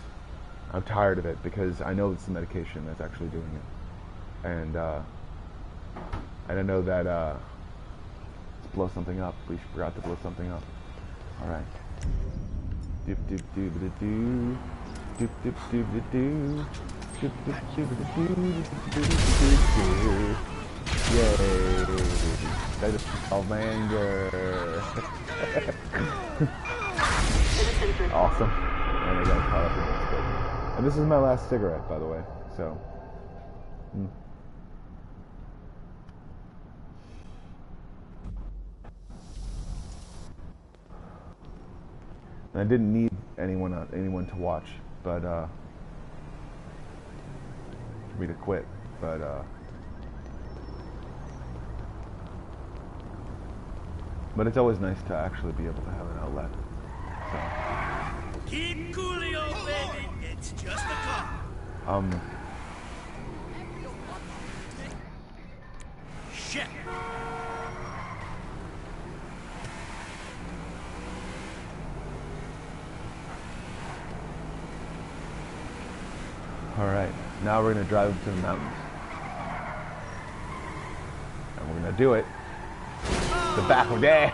[SPEAKER 1] I'm tired of it because I know it's the medication that's actually doing it, and I know that let's blow something up. We forgot to blow something up. All right. Doop doop doop doop doop. Doop doop doop doop doop. Doop doop doop doop doop. Yay! That just solved my anger. Awesome. And I got caught up in this bit. And this is my last cigarette, by the way. So. And I didn't need anyone to watch, but for me to quit, but it's always nice to actually be able to have an outlet. So.
[SPEAKER 2] Keep coolio, baby. It's just a car. Shit.
[SPEAKER 1] Alright, now we're going to drive to the mountains. And we're going to do it the backward way.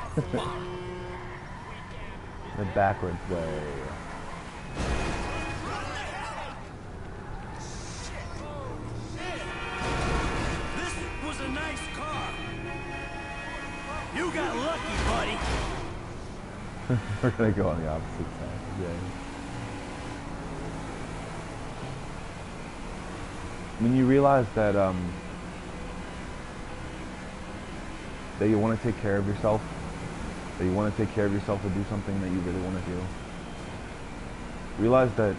[SPEAKER 1] The backwards way.
[SPEAKER 2] This was a nice car. You got lucky, buddy.
[SPEAKER 1] We're going to go on the opposite side. Yeah. When you realize that that you want to take care of yourself, to do something that you really want to do, realize that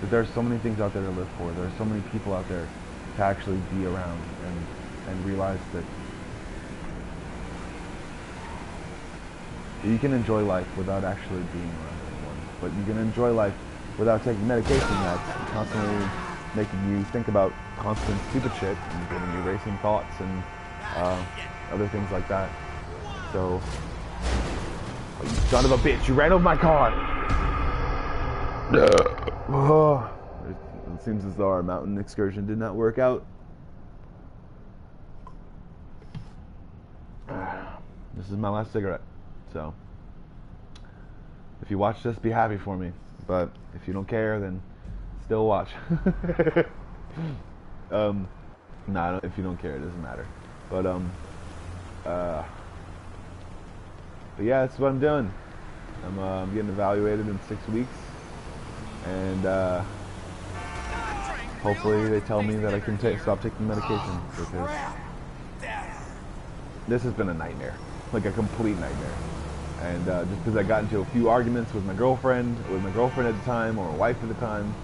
[SPEAKER 1] there are so many things out there to live for. There are so many people out there to actually be around, and realize that you can enjoy life without actually being around anyone, but you can enjoy life without taking medication that's constantly making you think about constant stupid shit and giving you racing thoughts and other things like that. So, oh, you son of a bitch, you ran over my car! Oh, it seems as though our mountain excursion did not work out. This is my last cigarette, so if you watch this, be happy for me. But if you don't care, then still watch. Nah, if you don't care, it doesn't matter. But yeah, that's what I'm doing. I'm getting evaluated in 6 weeks, and hopefully they tell me that I can stop taking medication, because this has been a nightmare, like a complete nightmare. And just because I got into a few arguments with my girlfriend at the time, or my wife at the time,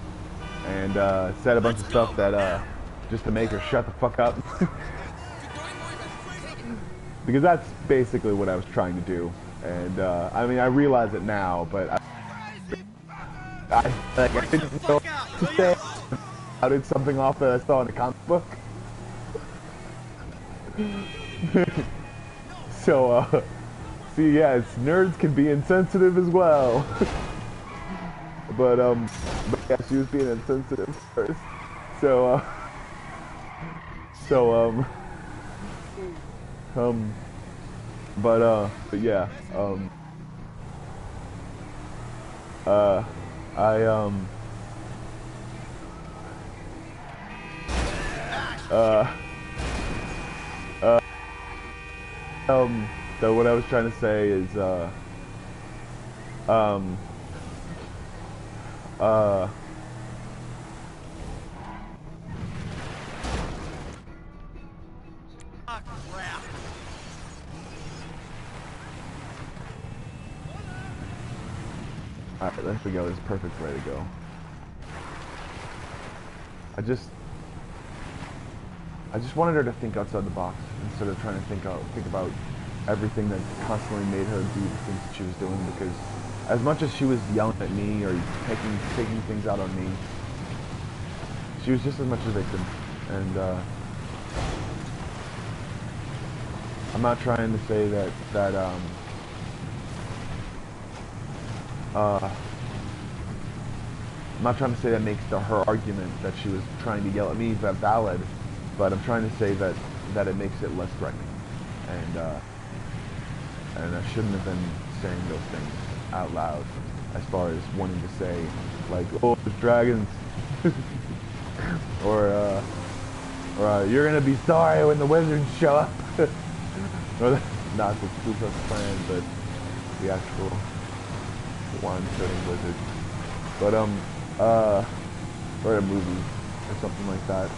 [SPEAKER 1] and said a bunch of stuff that just to make her shut the fuck up. Because that's basically what I was trying to do. And I mean, I realize it now, but I didn't know what to say. I did something off that I saw in a comic book. So, see, yes, nerds can be insensitive as well. but yeah, she was being insensitive first. So, but yeah, so what I was trying to say is, alright, there we go. It's perfect way to go. I just wanted her to think outside the box instead of trying to think about everything that constantly made her do the things that she was doing, because as much as she was yelling at me or taking things out on me, she was just as much a victim. And I'm not trying to say that I'm not trying to say that makes her argument that she was trying to yell at me valid, but I'm trying to say that it makes it less threatening. And I shouldn't have been saying those things out loud, as far as wanting to say, like, oh, there's dragons, or you're gonna be sorry when the wizards show up. Or not the Ku Klux Klan, but the actual wand-turning wizard. But or a movie or something like that.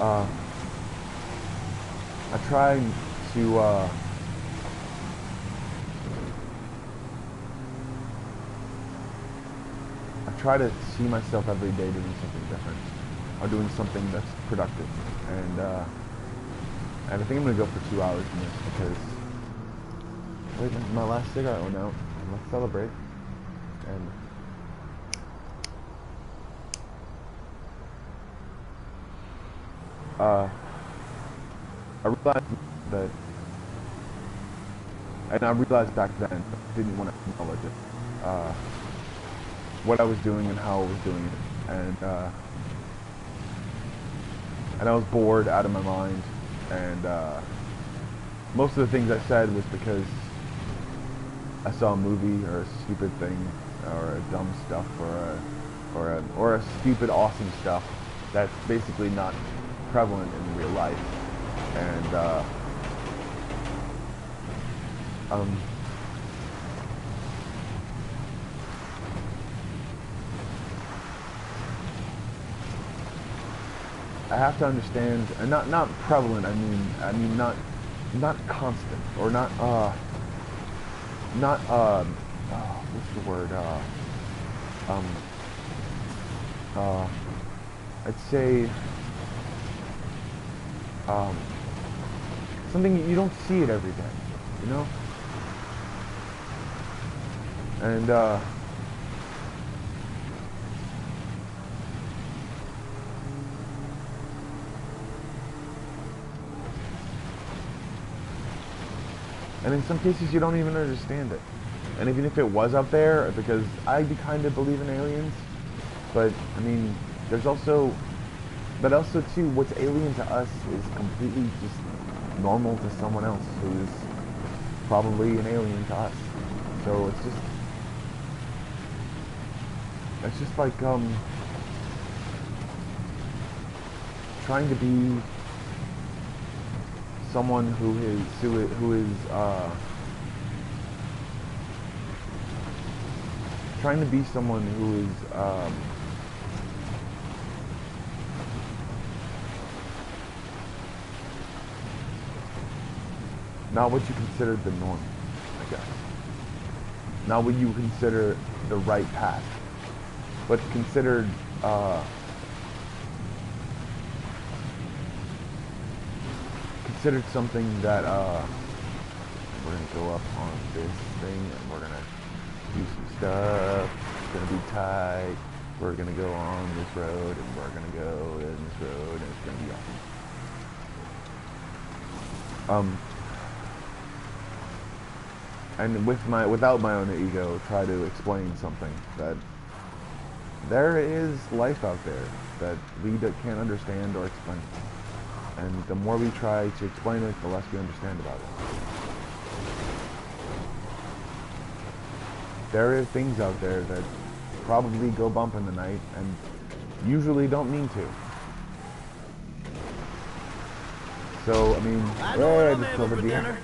[SPEAKER 1] I try to see myself every day doing something different, or doing something that's productive, and I think I'm gonna go for 2 hours in this, because wait, my last cigarette went out. Let's celebrate. And I realized that, and I realized back then, I didn't want to acknowledge it, what I was doing and how I was doing it, and I was bored out of my mind, and most of the things I said was because I saw a movie, or a stupid thing, or a dumb stuff, or a stupid awesome stuff that's basically not prevalent in real life. And I have to understand, and not prevalent. I mean not constant, or not what's the word? I'd say something you don't see it every day, you know? And in some cases you don't even understand it. And even if it was up there, because I kind of believe in aliens, but I mean, there's also, but also too, what's alien to us is completely just normal to someone else who's probably an alien to us. So it's just like trying to be someone who is trying to be someone who is not what you consider the norm, I guess. Not what you consider the right path, but considered considered something that we're gonna go up on this thing and we're gonna do some stuff. It's gonna be tight. We're gonna go on this road and we're gonna go in this road and it's gonna be awesome. And without my own ego, try to explain something that there is life out there that we can't understand or explain. And the more we try to explain it, the less we understand about it. There are things out there that probably go bump in the night and usually don't mean to. So, I mean,
[SPEAKER 2] I know what I'm having for dinner.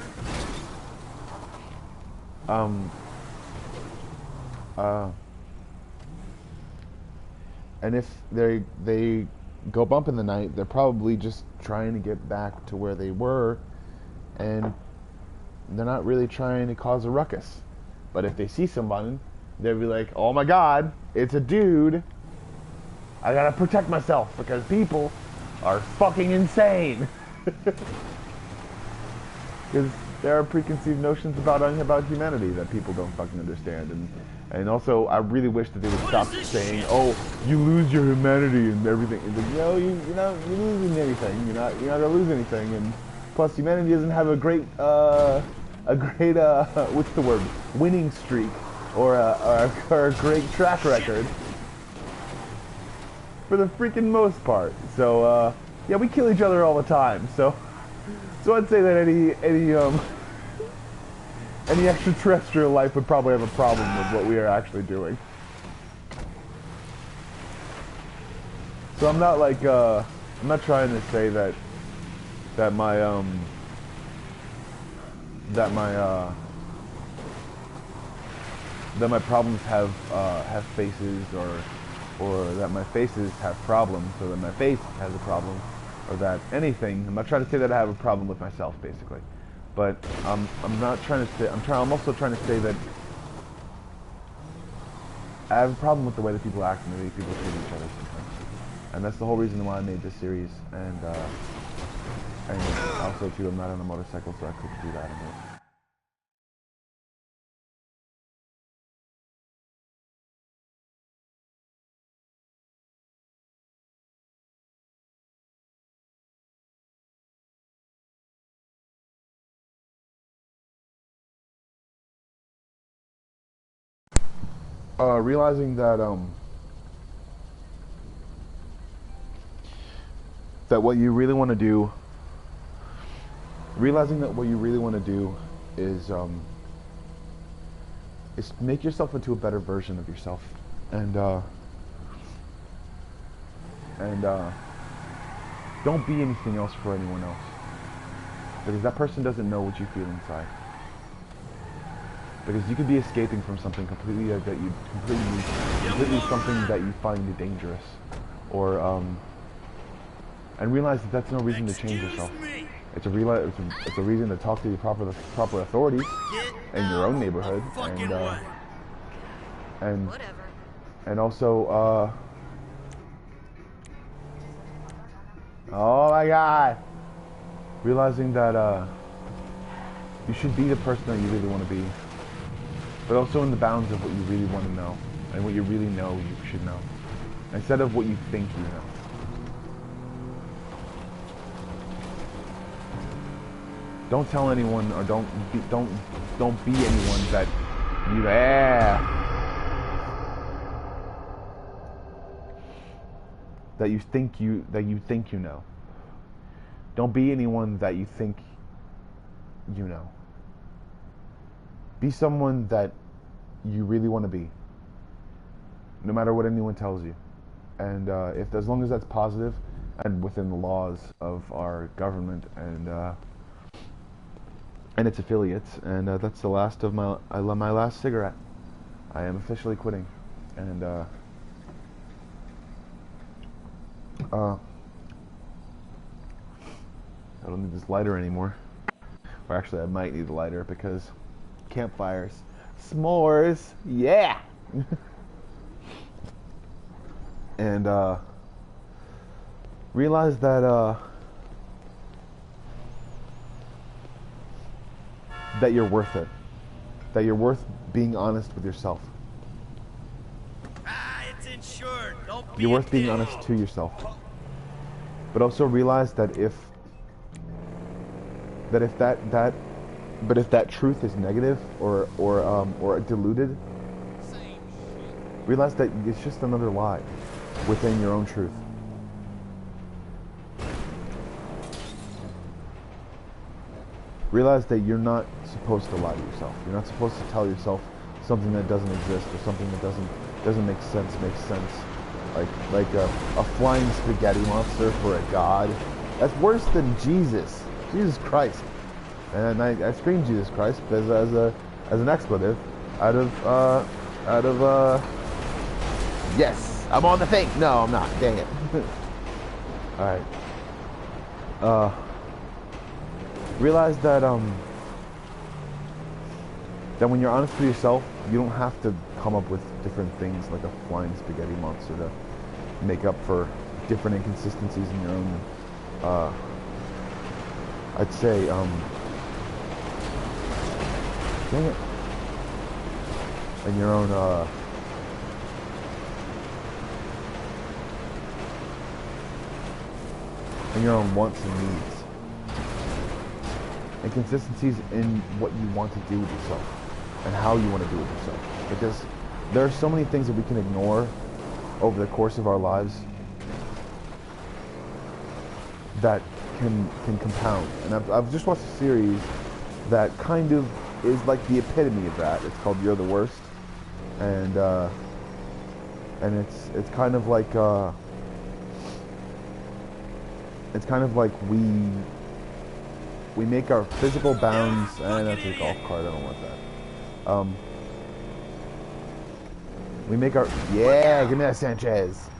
[SPEAKER 1] And if they go bump in the night, they're probably just trying to get back to where they were, and they're not really trying to cause a ruckus. But if they see someone, they'll be like, oh my god, it's a dude. I gotta protect myself because people are fucking insane. Because there are preconceived notions about humanity that people don't fucking understand, and also I really wish that they would stop saying, "Oh, you lose your humanity and everything." It's like, no, you're not losing anything. You're not gonna lose anything, and plus humanity doesn't have a great what's the word, winning streak or a great track record for the freaking most part. So yeah, we kill each other all the time. So I'd say that any extraterrestrial life would probably have a problem with what we are actually doing. So I'm not like I'm not trying to say that my problems have faces, or that my faces have problems, or that my face has a problem, or that anything. I'm not trying to say that I have a problem with myself, basically. But I'm not trying to say. I'm also trying to say that I have a problem with the way that people act and the way people treat each other sometimes. And that's the whole reason why I made this series. And also too, I'm not on a motorcycle, so I couldn't do that in it. Realizing that that what you really want to do, is make yourself into a better version of yourself, and don't be anything else for anyone else, because that person doesn't know what you feel inside. Because you could be escaping from something completely completely something that you find dangerous, or and realize that that's no reason to change yourself. It's a reason to talk to the proper authorities in your own neighborhood, and also oh my god, realizing that you should be the person that you really want to be, but also in the bounds of what you really want to know, and what you really know you should know, instead of what you think you know. Don't tell anyone, or don't be anyone that you that you think you know. Don't be anyone that you think you know. Be someone that you really want to be, no matter what anyone tells you. And as long as that's positive and within the laws of our government and and its affiliates, and that's the last of my last cigarette. I am officially quitting, and I don't need this lighter anymore. Or actually, I might need a lighter because campfires, s'mores, yeah. And realize that that you're worth it. That you're worth being honest with yourself.
[SPEAKER 2] It's insured. Don't be
[SPEAKER 1] You're worth being honest to yourself. But also realize that if that truth is negative or diluted, realize that it's just another lie within your own truth. Realize that you're not supposed to lie to yourself. You're not supposed to tell yourself something that doesn't exist or something that doesn't make sense makes sense. Like a flying spaghetti monster for a god. That's worse than Jesus. Jesus Christ. And I screamed Jesus Christ as an expletive out of yes, I'm on the thing. No, I'm not. Dang it. All right. Realize that that when you're honest with yourself, you don't have to come up with different things like a flying spaghetti monster to make up for different inconsistencies in your own. I'd say, dang it, in your own wants and needs. Inconsistencies in what you want to do with yourself and how you want to do it with yourself, because there are so many things that we can ignore over the course of our lives that can compound. And I've just watched a series that kind of is like the epitome of that. It's called You're the Worst, and it's kind of like we make our physical bounds, and that's a golf cart, I don't want that. We make our, yeah, give me that Sanchez.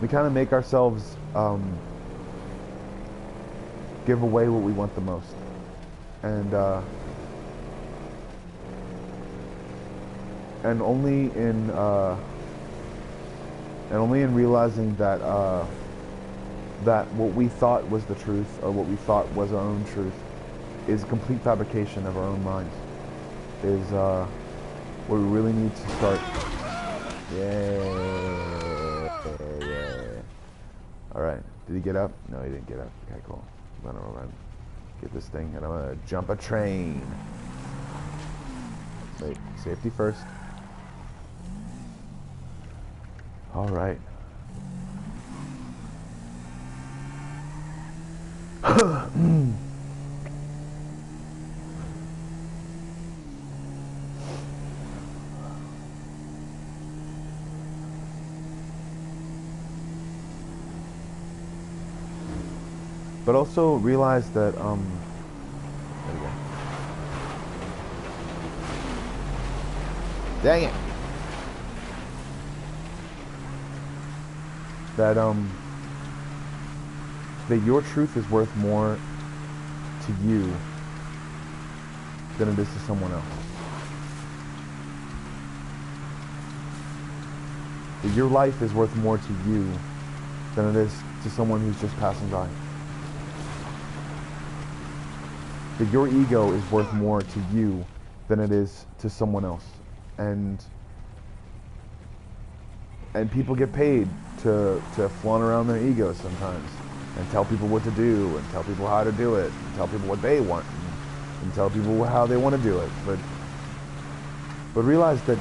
[SPEAKER 1] We kind of make ourselves give away what we want the most. And only in realizing that that what we thought was the truth, or what we thought was our own truth, is a complete fabrication of our own minds, is where we really need to start. Yeah. Alright, did he get up? No, he didn't get up. Okay, cool. I'm gonna run, get this thing, and I'm gonna jump a train. Wait, safety first. Alright. But also realize that there we go. Dang it. That that your truth is worth more to you than it is to someone else. That your life is worth more to you than it is to someone who's just passing by. That your ego is worth more to you than it is to someone else. And people get paid to flaunt around their egos sometimes, and tell people what to do, and tell people how to do it, and tell people what they want, and tell people how they want to do it. But realize that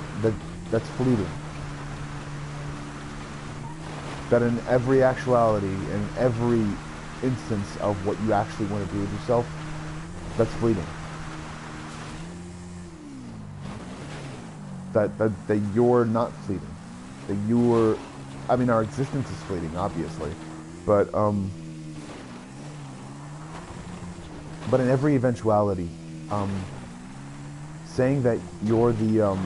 [SPEAKER 1] that's fleeting. That in every actuality, in every instance of what you actually want to do with yourself, that's fleeting. That you're not fleeting. That you're, I mean, our existence is fleeting, obviously, but But in every eventuality, saying that you're the,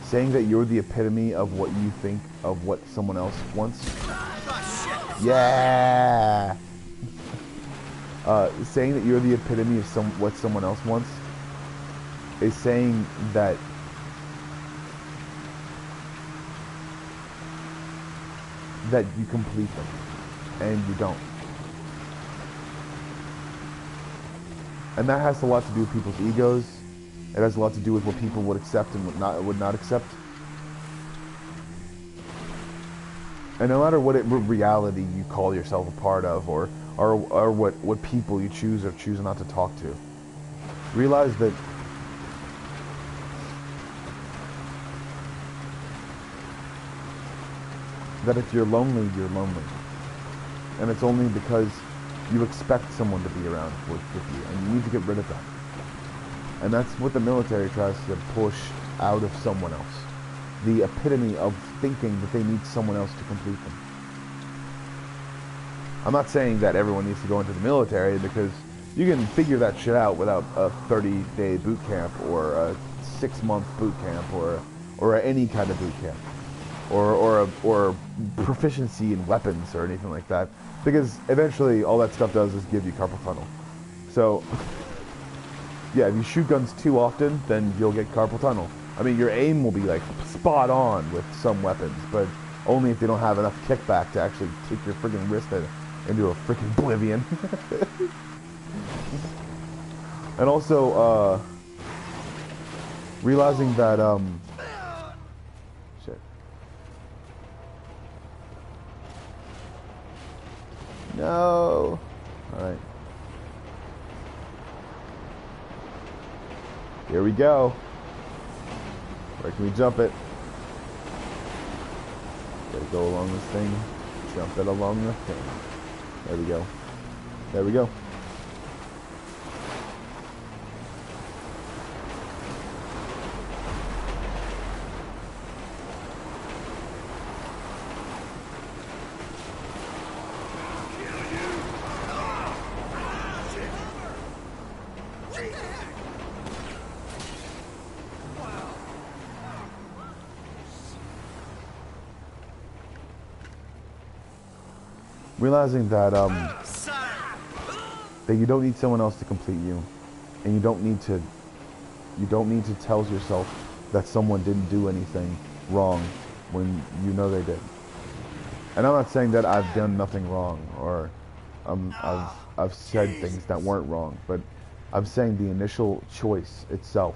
[SPEAKER 1] saying that you're the epitome of what you think of what someone else wants. Yeah! Saying that you're the epitome of what someone else wants is saying that you complete them, and you don't. And that has a lot to do with people's egos. It has a lot to do with what people would accept and would not accept. And no matter what reality you call yourself a part of, or what people you choose or choose not to talk to, realize that if you're lonely, you're lonely. And it's only because you expect someone to be around with you, and you need to get rid of that. And that's what the military tries to push out of someone else. The epitome of thinking that they need someone else to complete them. I'm not saying that everyone needs to go into the military, because you can figure that shit out without a 30-day boot camp, or a 6-month boot camp, or any kind of boot camp. Or proficiency in weapons or anything like that, because eventually all that stuff does is give you carpal tunnel. So yeah, if you shoot guns too often, then you'll get carpal tunnel. I mean, your aim will be like spot on with some weapons, but only if they don't have enough kickback to actually take your friggin' wrist into a freaking oblivion. And also realizing that shit. No. Alright. Here we go. Where can we jump it? Gotta go along this thing. Jump it along the thing. There we go. There we go. Realizing that that you don't need someone else to complete you, and you don't need to tell yourself that someone didn't do anything wrong when you know they did. And I'm not saying that I've done nothing wrong, or I've said things that weren't wrong, but I'm saying the initial choice itself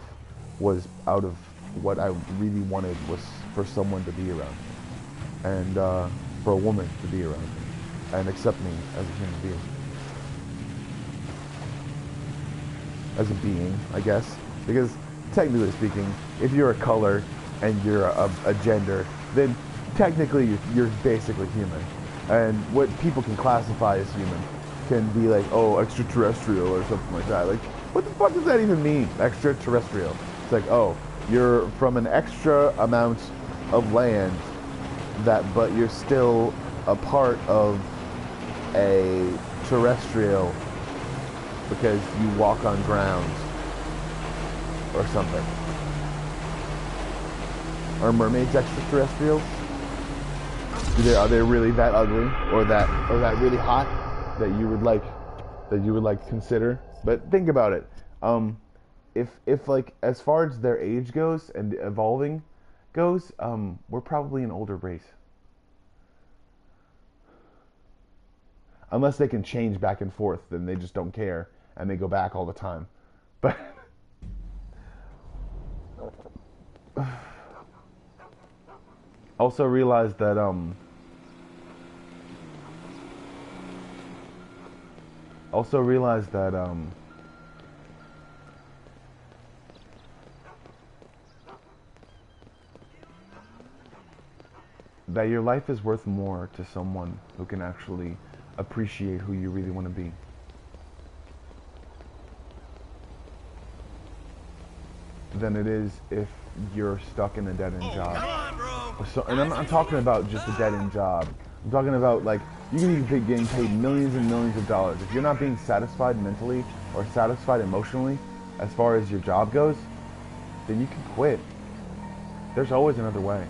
[SPEAKER 1] was out of what I really wanted, was for someone to be around me, and for a woman to be around me and accept me as a human being. As a being, I guess. Because, technically speaking, if you're a color and you're a gender, then technically you're basically human. And what people can classify as human can be like, oh, extraterrestrial or something like that. Like, what the fuck does that even mean, extraterrestrial? It's like, oh, you're from an extra amount of land, but you're still a part of a terrestrial because you walk on ground or something. Are mermaids extraterrestrials? Are they really that ugly or that really hot that you would like consider? But think about it. If like, as far as their age goes and evolving goes, we're probably an older race. Unless they can change back and forth, then they just don't care and they go back all the time. But also realize that that your life is worth more to someone who can actually appreciate who you really want to be. than it is if you're stuck in a dead-end job.
[SPEAKER 2] Come on, bro.
[SPEAKER 1] So, and I'm not talking about just a dead-end job. I'm talking about, like, you can be getting paid millions and millions of dollars. If you're not being satisfied mentally or satisfied emotionally as far as your job goes, then you can quit. There's always another way.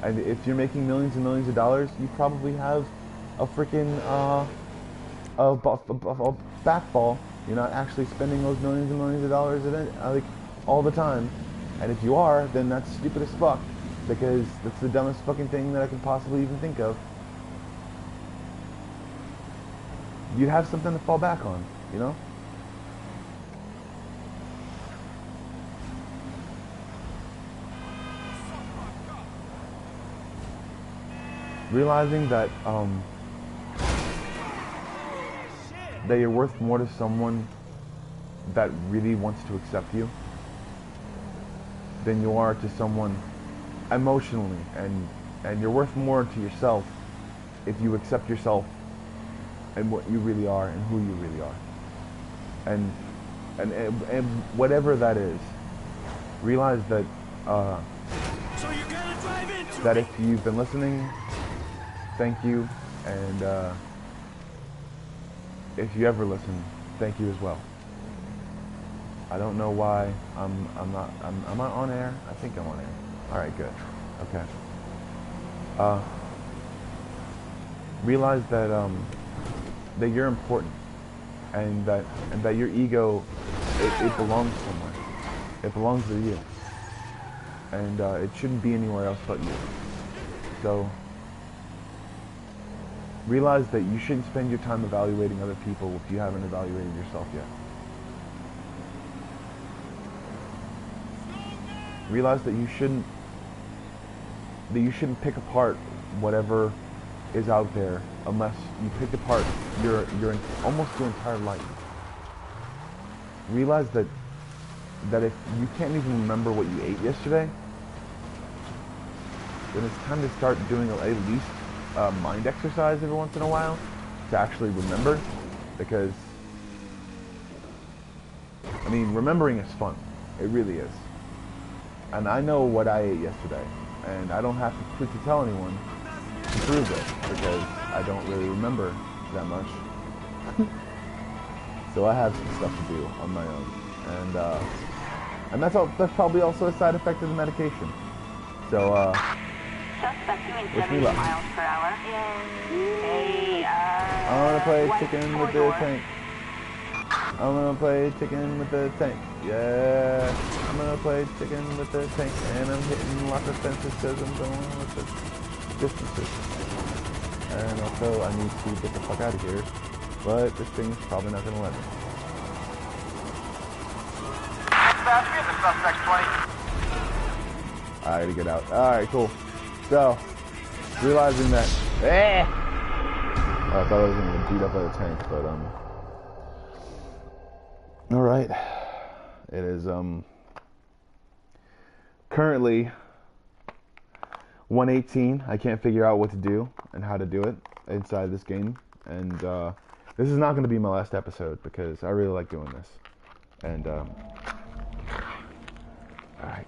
[SPEAKER 1] And if you're making millions and millions of dollars, you probably have a freaking a back ball. You're not actually spending those millions and millions of dollars like all the time. And if you are, then that's stupid as fuck, because that's the dumbest fucking thing that I could possibly even think of. You'd have something to fall back on, you know? Realizing that that you're worth more to someone that really wants to accept you than you are to someone emotionally, and you're worth more to yourself if you accept yourself and what you really are and who you really are, and whatever that is. Realize that
[SPEAKER 2] So you're gonna drive into
[SPEAKER 1] that
[SPEAKER 2] me.
[SPEAKER 1] if you've been listening, thank you, and if you ever listen, thank you as well. I don't know why am I on air? I think I'm on air. All right, good. Okay. Realize that that you're important, and that your ego it belongs somewhere. It belongs to you, and it shouldn't be anywhere else but you. So realize that you shouldn't spend your time evaluating other people if you haven't evaluated yourself yet. Realize that you shouldn't pick apart whatever is out there unless you pick apart your almost your entire life. Realize that if you can't even remember what you ate yesterday, then it's time to start doing at least a mind exercise every once in a while to actually remember, because I mean, remembering is fun. It really is. And I know what I ate yesterday, and I don't have to tell anyone to prove it, because I don't really remember that much. So I have some stuff to do on my own, and that's probably also a side effect of the medication. So
[SPEAKER 3] Suspect doing
[SPEAKER 1] wish
[SPEAKER 3] 70
[SPEAKER 1] me luck.
[SPEAKER 3] miles per hour in a,
[SPEAKER 1] I wanna play
[SPEAKER 3] white
[SPEAKER 1] chicken with the
[SPEAKER 3] four-door.
[SPEAKER 1] tank. I'm gonna play chicken with the tank. Yeah, I'm gonna play chicken with the tank, and I'm hitting lots of fences because I'm going with the distances. And also, I need to get the fuck out of here, but this thing's probably not gonna let me.
[SPEAKER 4] Dispatch, we have the suspect 20.
[SPEAKER 1] I gotta get out. All right, cool. So, realizing that, I thought I was gonna get beat up by the tank, but all right. It is currently 1:18. I can't figure out what to do and how to do it inside this game, and this is not going to be my last episode because I really like doing this. And all right.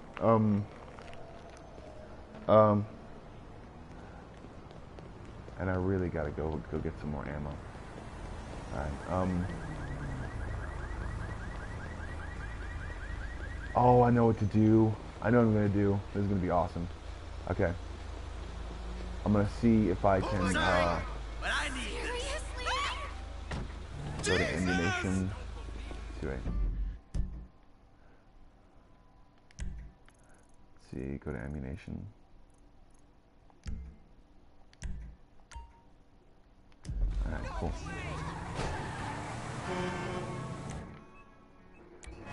[SPEAKER 1] And I really gotta go get some more ammo. All right. Oh, I know what to do. I know what I'm gonna do. This is gonna be awesome. Okay. I'm gonna see if I can
[SPEAKER 2] But I need this.
[SPEAKER 1] go to ammunition. Let's see, go to ammunition. Alright, cool.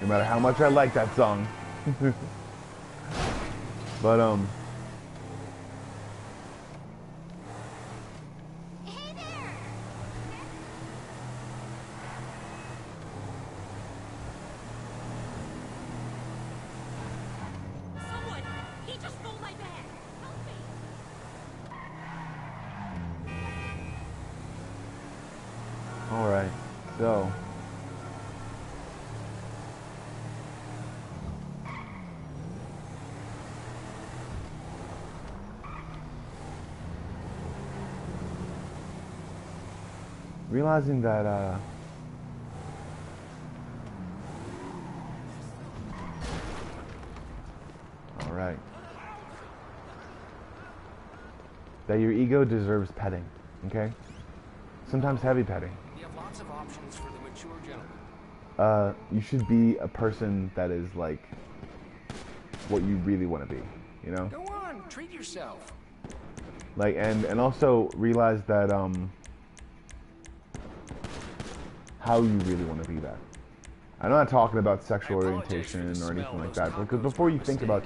[SPEAKER 1] No matter how much I like that song. But
[SPEAKER 5] Someone! He just stole my bag! Help me!
[SPEAKER 1] alright, so realizing that all right, that your ego deserves petting, okay? Sometimes heavy petting.
[SPEAKER 6] We have lots of options for the mature gentleman.
[SPEAKER 1] You should be a person that is like what you really want to be, you know?
[SPEAKER 6] Go on, treat yourself.
[SPEAKER 1] Like, and also realize that how you really want to be that. I'm not talking about sexual orientation or anything like that, because before you think about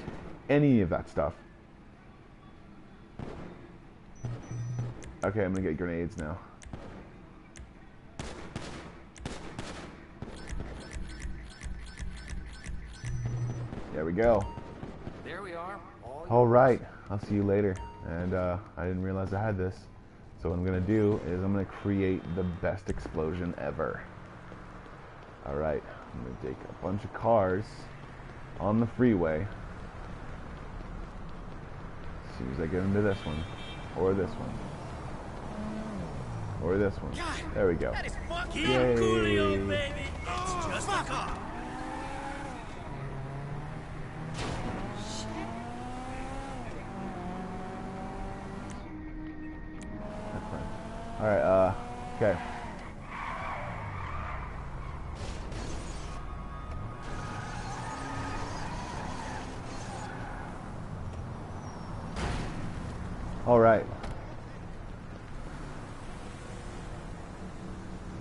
[SPEAKER 1] any of that stuff. Okay, I'm gonna get grenades now. There we go.
[SPEAKER 6] There we are.
[SPEAKER 1] All right, I'll see you later. And I didn't realize I had this. So what I'm gonna do is I'm gonna create the best explosion ever. All right, I'm gonna take a bunch of cars on the freeway. As soon as I get into this one, or this one, or this one. There we go.
[SPEAKER 2] That is fucking
[SPEAKER 1] Yay.
[SPEAKER 2] coolio, baby. It's just a car.
[SPEAKER 1] Alright, okay. Alright.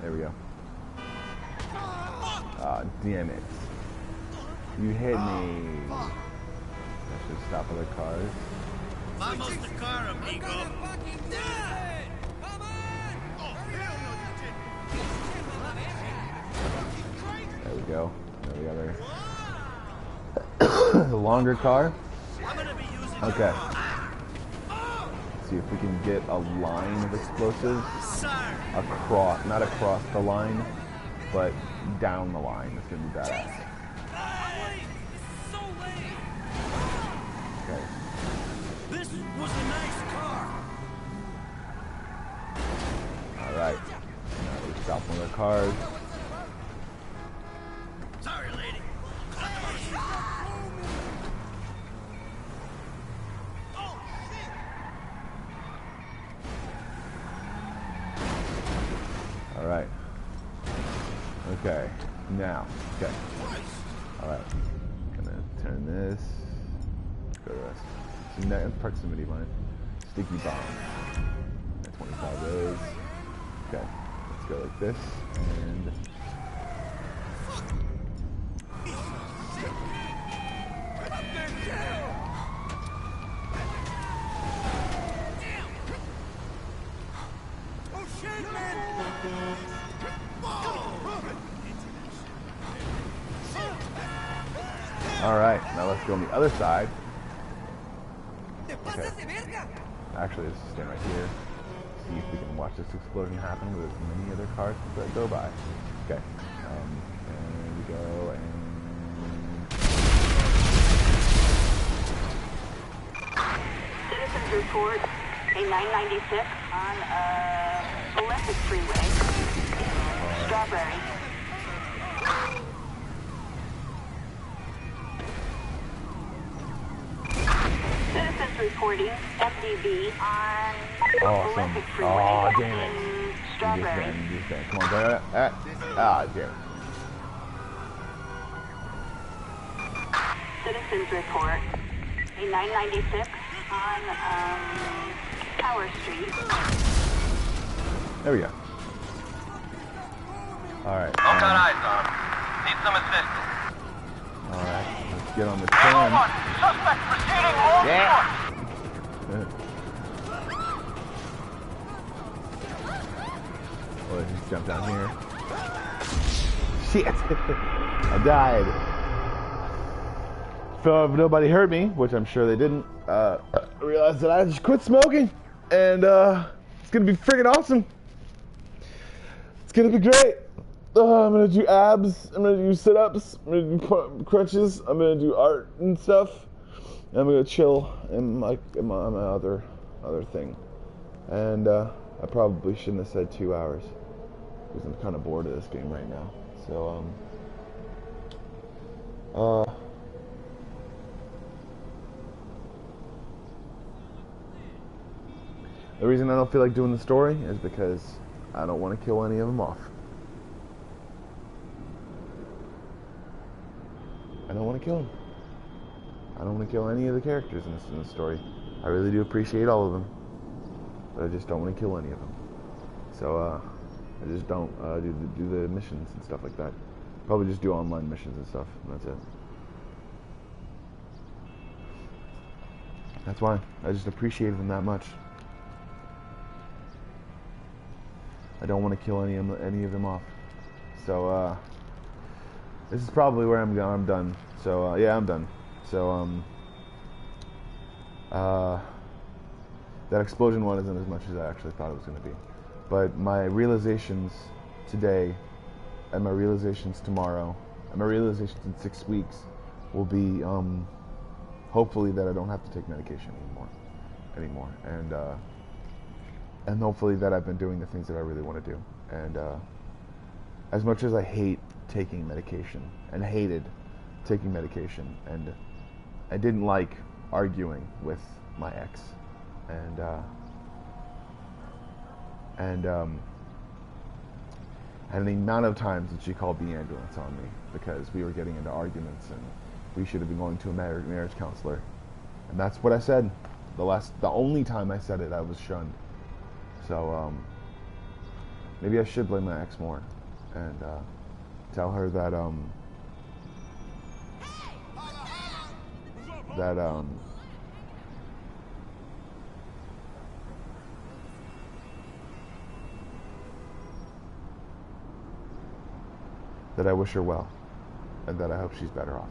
[SPEAKER 1] There we go. Ah, damn it. You hit me. I should stop other cars.
[SPEAKER 2] Vamos the car, amigo.
[SPEAKER 1] There we go. There we go. The longer car.
[SPEAKER 2] I'm gonna be using
[SPEAKER 1] Okay. See if we can get a line of explosives across, not across the line, but down the line. It's gonna be badass. Okay.
[SPEAKER 2] This was a nice car.
[SPEAKER 1] All right. Now we stop one of the cars.
[SPEAKER 2] Sorry, lady.
[SPEAKER 1] All right. Okay. Now. Okay. All right. Gonna turn this. Go to us. See that proximity line. Sticky bomb. 25 of those. Okay. Let's go like this and. All right, now let's go on the other side. Okay. Actually, let's stand right here. See if we can watch this explosion happen with as many other cars that go by. Okay. And we go and.
[SPEAKER 3] Citizens report a 996 on Olympic Freeway. Strawberry. Citizens reporting MDB on Olympic Freeway.
[SPEAKER 1] Oh, damn it.
[SPEAKER 3] in Strawberry.
[SPEAKER 1] Come on, go. Ah, damn it.
[SPEAKER 3] Citizens report a 996 on Tower Street.
[SPEAKER 1] There we go. Alright.
[SPEAKER 4] Don't got eyes on him. Need some assistance.
[SPEAKER 1] Alright, let's get on the
[SPEAKER 4] Bravo
[SPEAKER 1] train.
[SPEAKER 4] 1, suspect proceeding on foot.
[SPEAKER 1] Oh, let's just jump down here. Shit! I died. So if nobody heard me, which I'm sure they didn't, I realized that I just quit smoking. And it's gonna be freaking awesome. It's gonna be great. I'm gonna do abs, I'm gonna do sit-ups, I'm gonna do crunches, I'm gonna do art and stuff. I'm gonna chill in my other thing. And I probably shouldn't have said 2 hours. because I'm kind of bored of this game right now. So, the reason I don't feel like doing the story is because I don't want to kill any of them off. I don't want to kill them. I don't want to kill any of the characters in this story. I really do appreciate all of them, but I just don't want to kill any of them. So, I just don't do the missions and stuff like that. Probably just do online missions and stuff, and that's it. That's why. I just appreciate them that much. I don't want to kill any of them off. So, this is probably where I'm going. I'm done. So, yeah, I'm done. So, that explosion one isn't as much as I actually thought it was going to be. But my realizations today, and my realizations tomorrow, and my realizations in 6 weeks will be, hopefully that I don't have to take medication anymore. And hopefully that I've been doing the things that I really want to do. And, as much as I hate taking medication, and hated taking medication, and I didn't like arguing with my ex, and the amount of times that she called the ambulance on me because we were getting into arguments and we should have been going to a marriage counselor. And that's what I said. The only time I said it, I was shunned. So, maybe I should blame my ex more and tell her that that I wish her well, and that I hope she's better off.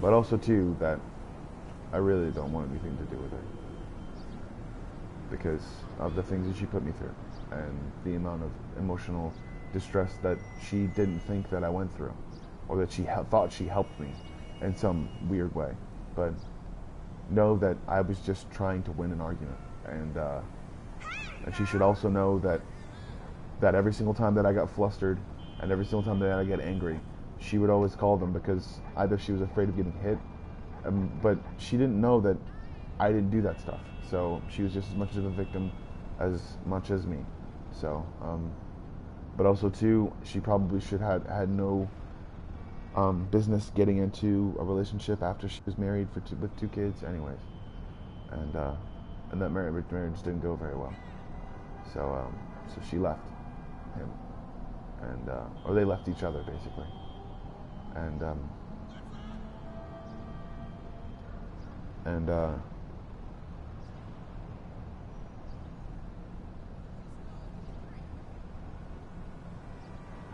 [SPEAKER 1] But also, too, that I really don't want anything to do with her, because of the things that she put me through, and the amount of emotional distress that she didn't think that I went through, or that she thought she helped me in some weird way. But know that I was just trying to win an argument, and she should also know that every single time that I got flustered and every single time that I get angry, she would always call them, because either she was afraid of getting hit, but she didn't know that I didn't do that stuff. So she was just as much of a victim as much as me. So, but also too, she probably should have had no business getting into a relationship after she was married with 2 kids, anyways. And that marriage didn't go very well. So, so she left him, and or they left each other basically, and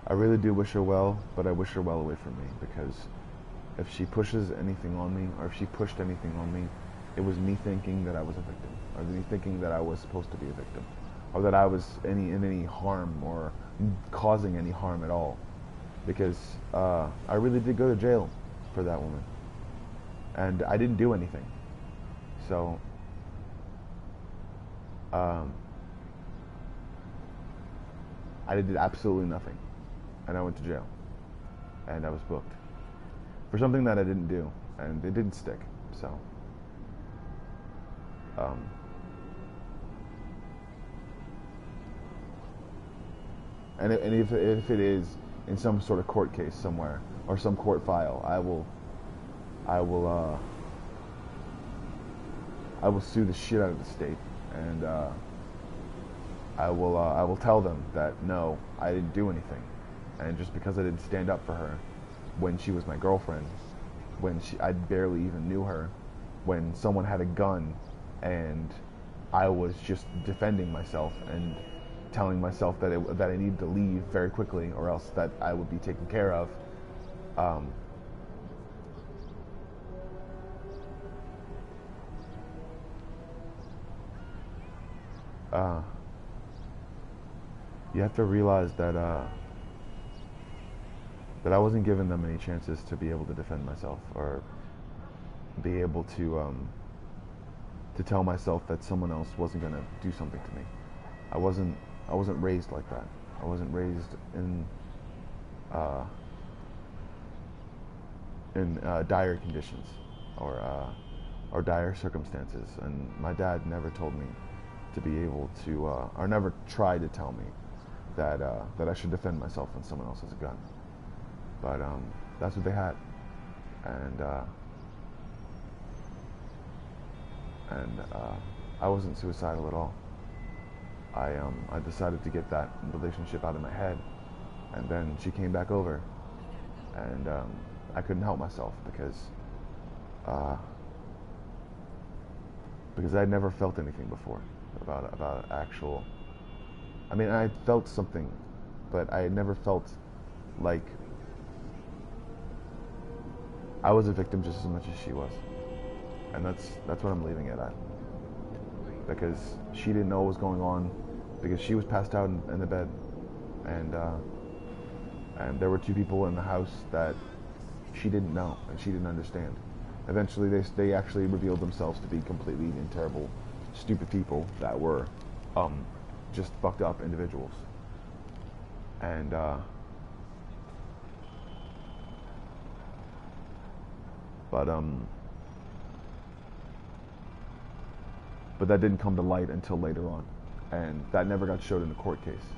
[SPEAKER 1] I really do wish her well, but I wish her well away from me, because if she pushes anything on me, or if she pushed anything on me, it was me thinking that I was a victim, or me thinking that I was supposed to be a victim, or that I was in any harm, or causing any harm at all, because I really did go to jail for that woman, and I didn't do anything. So, I did absolutely nothing, and I went to jail, and I was booked for something that I didn't do, and it didn't stick. So, and if it is in some sort of court case somewhere, or some court file, I will sue the shit out of the state, and I will tell them that no, I didn't do anything, and just because I didn't stand up for her when she was my girlfriend, when I barely even knew her, when someone had a gun, and I was just defending myself and telling myself that I needed to leave very quickly, or else that I would be taken care of. You have to realize that I wasn't giving them any chances to be able to defend myself, or be able to to tell myself that someone else wasn't gonna do something to me. I wasn't raised like that. I wasn't raised in dire conditions or dire circumstances, and my dad never told me to be able to, or never tried to tell me that that I should defend myself when someone else has a gun. But that's what they had, and I wasn't suicidal at all. I decided to get that relationship out of my head, and then she came back over, and I couldn't help myself because I'd never felt anything before about actual. I mean, I felt something, but I had never felt like I was a victim just as much as she was, and that's what I'm leaving it at. Because she didn't know what was going on, because she was passed out in the bed, and there were two people in the house that she didn't know and she didn't understand. Eventually, they actually revealed themselves to be completely and terrible, stupid people that were just fucked up individuals. And but that didn't come to light until later on, and that never got showed in the court case.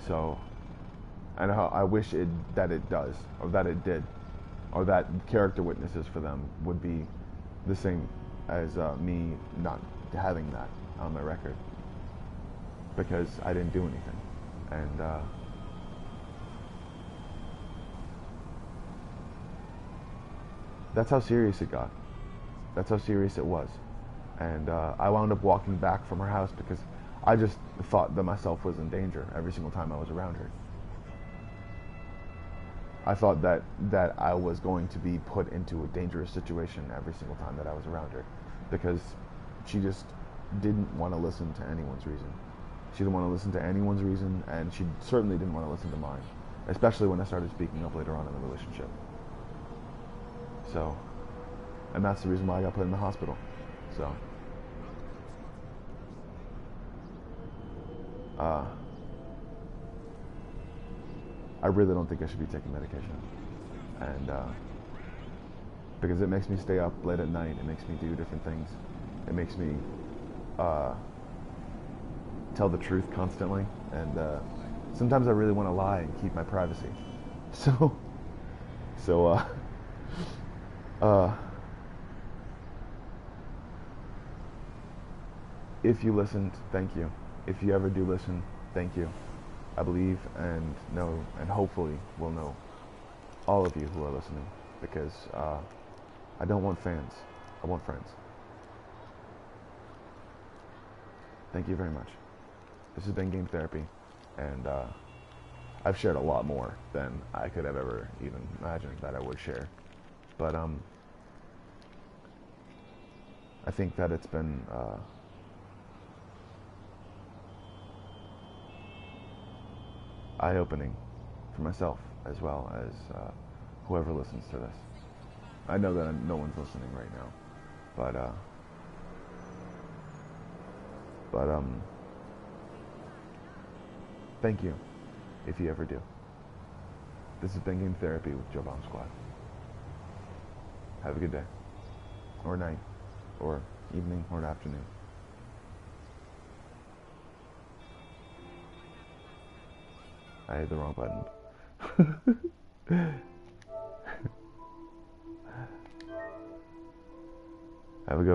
[SPEAKER 1] So, and I wish that it does, or that it did, or that character witnesses for them would be the same as me not having that on my record, because I didn't do anything. And that's how serious it got. That's how serious it was. And I wound up walking back from her house because I just thought that myself was in danger every single time I was around her. I thought that I was going to be put into a dangerous situation every single time that I was around her, because she just didn't want to listen to anyone's reason. She didn't want to listen to anyone's reason, and she certainly didn't want to listen to mine, especially when I started speaking up later on in the relationship. So, and that's the reason why I got put in the hospital. So, I really don't think I should be taking medication, and because it makes me stay up late at night, it makes me do different things, it makes me tell the truth constantly, and sometimes I really want to lie and keep my privacy. So if you listened, thank you. If you ever do listen, thank you. I believe and know and hopefully will know all of you who are listening, because I don't want fans. I want friends. Thank you very much. This has been Game Therapy, and I've shared a lot more than I could have ever even imagined that I would share. But I think that it's been eye-opening for myself as well as whoever listens to this. I know that no one's listening right now, but thank you if you ever do. This has been Game Therapy with Joe Bomb Squad. Have a good day, or night, or evening, or afternoon. I hit the wrong button. Have a good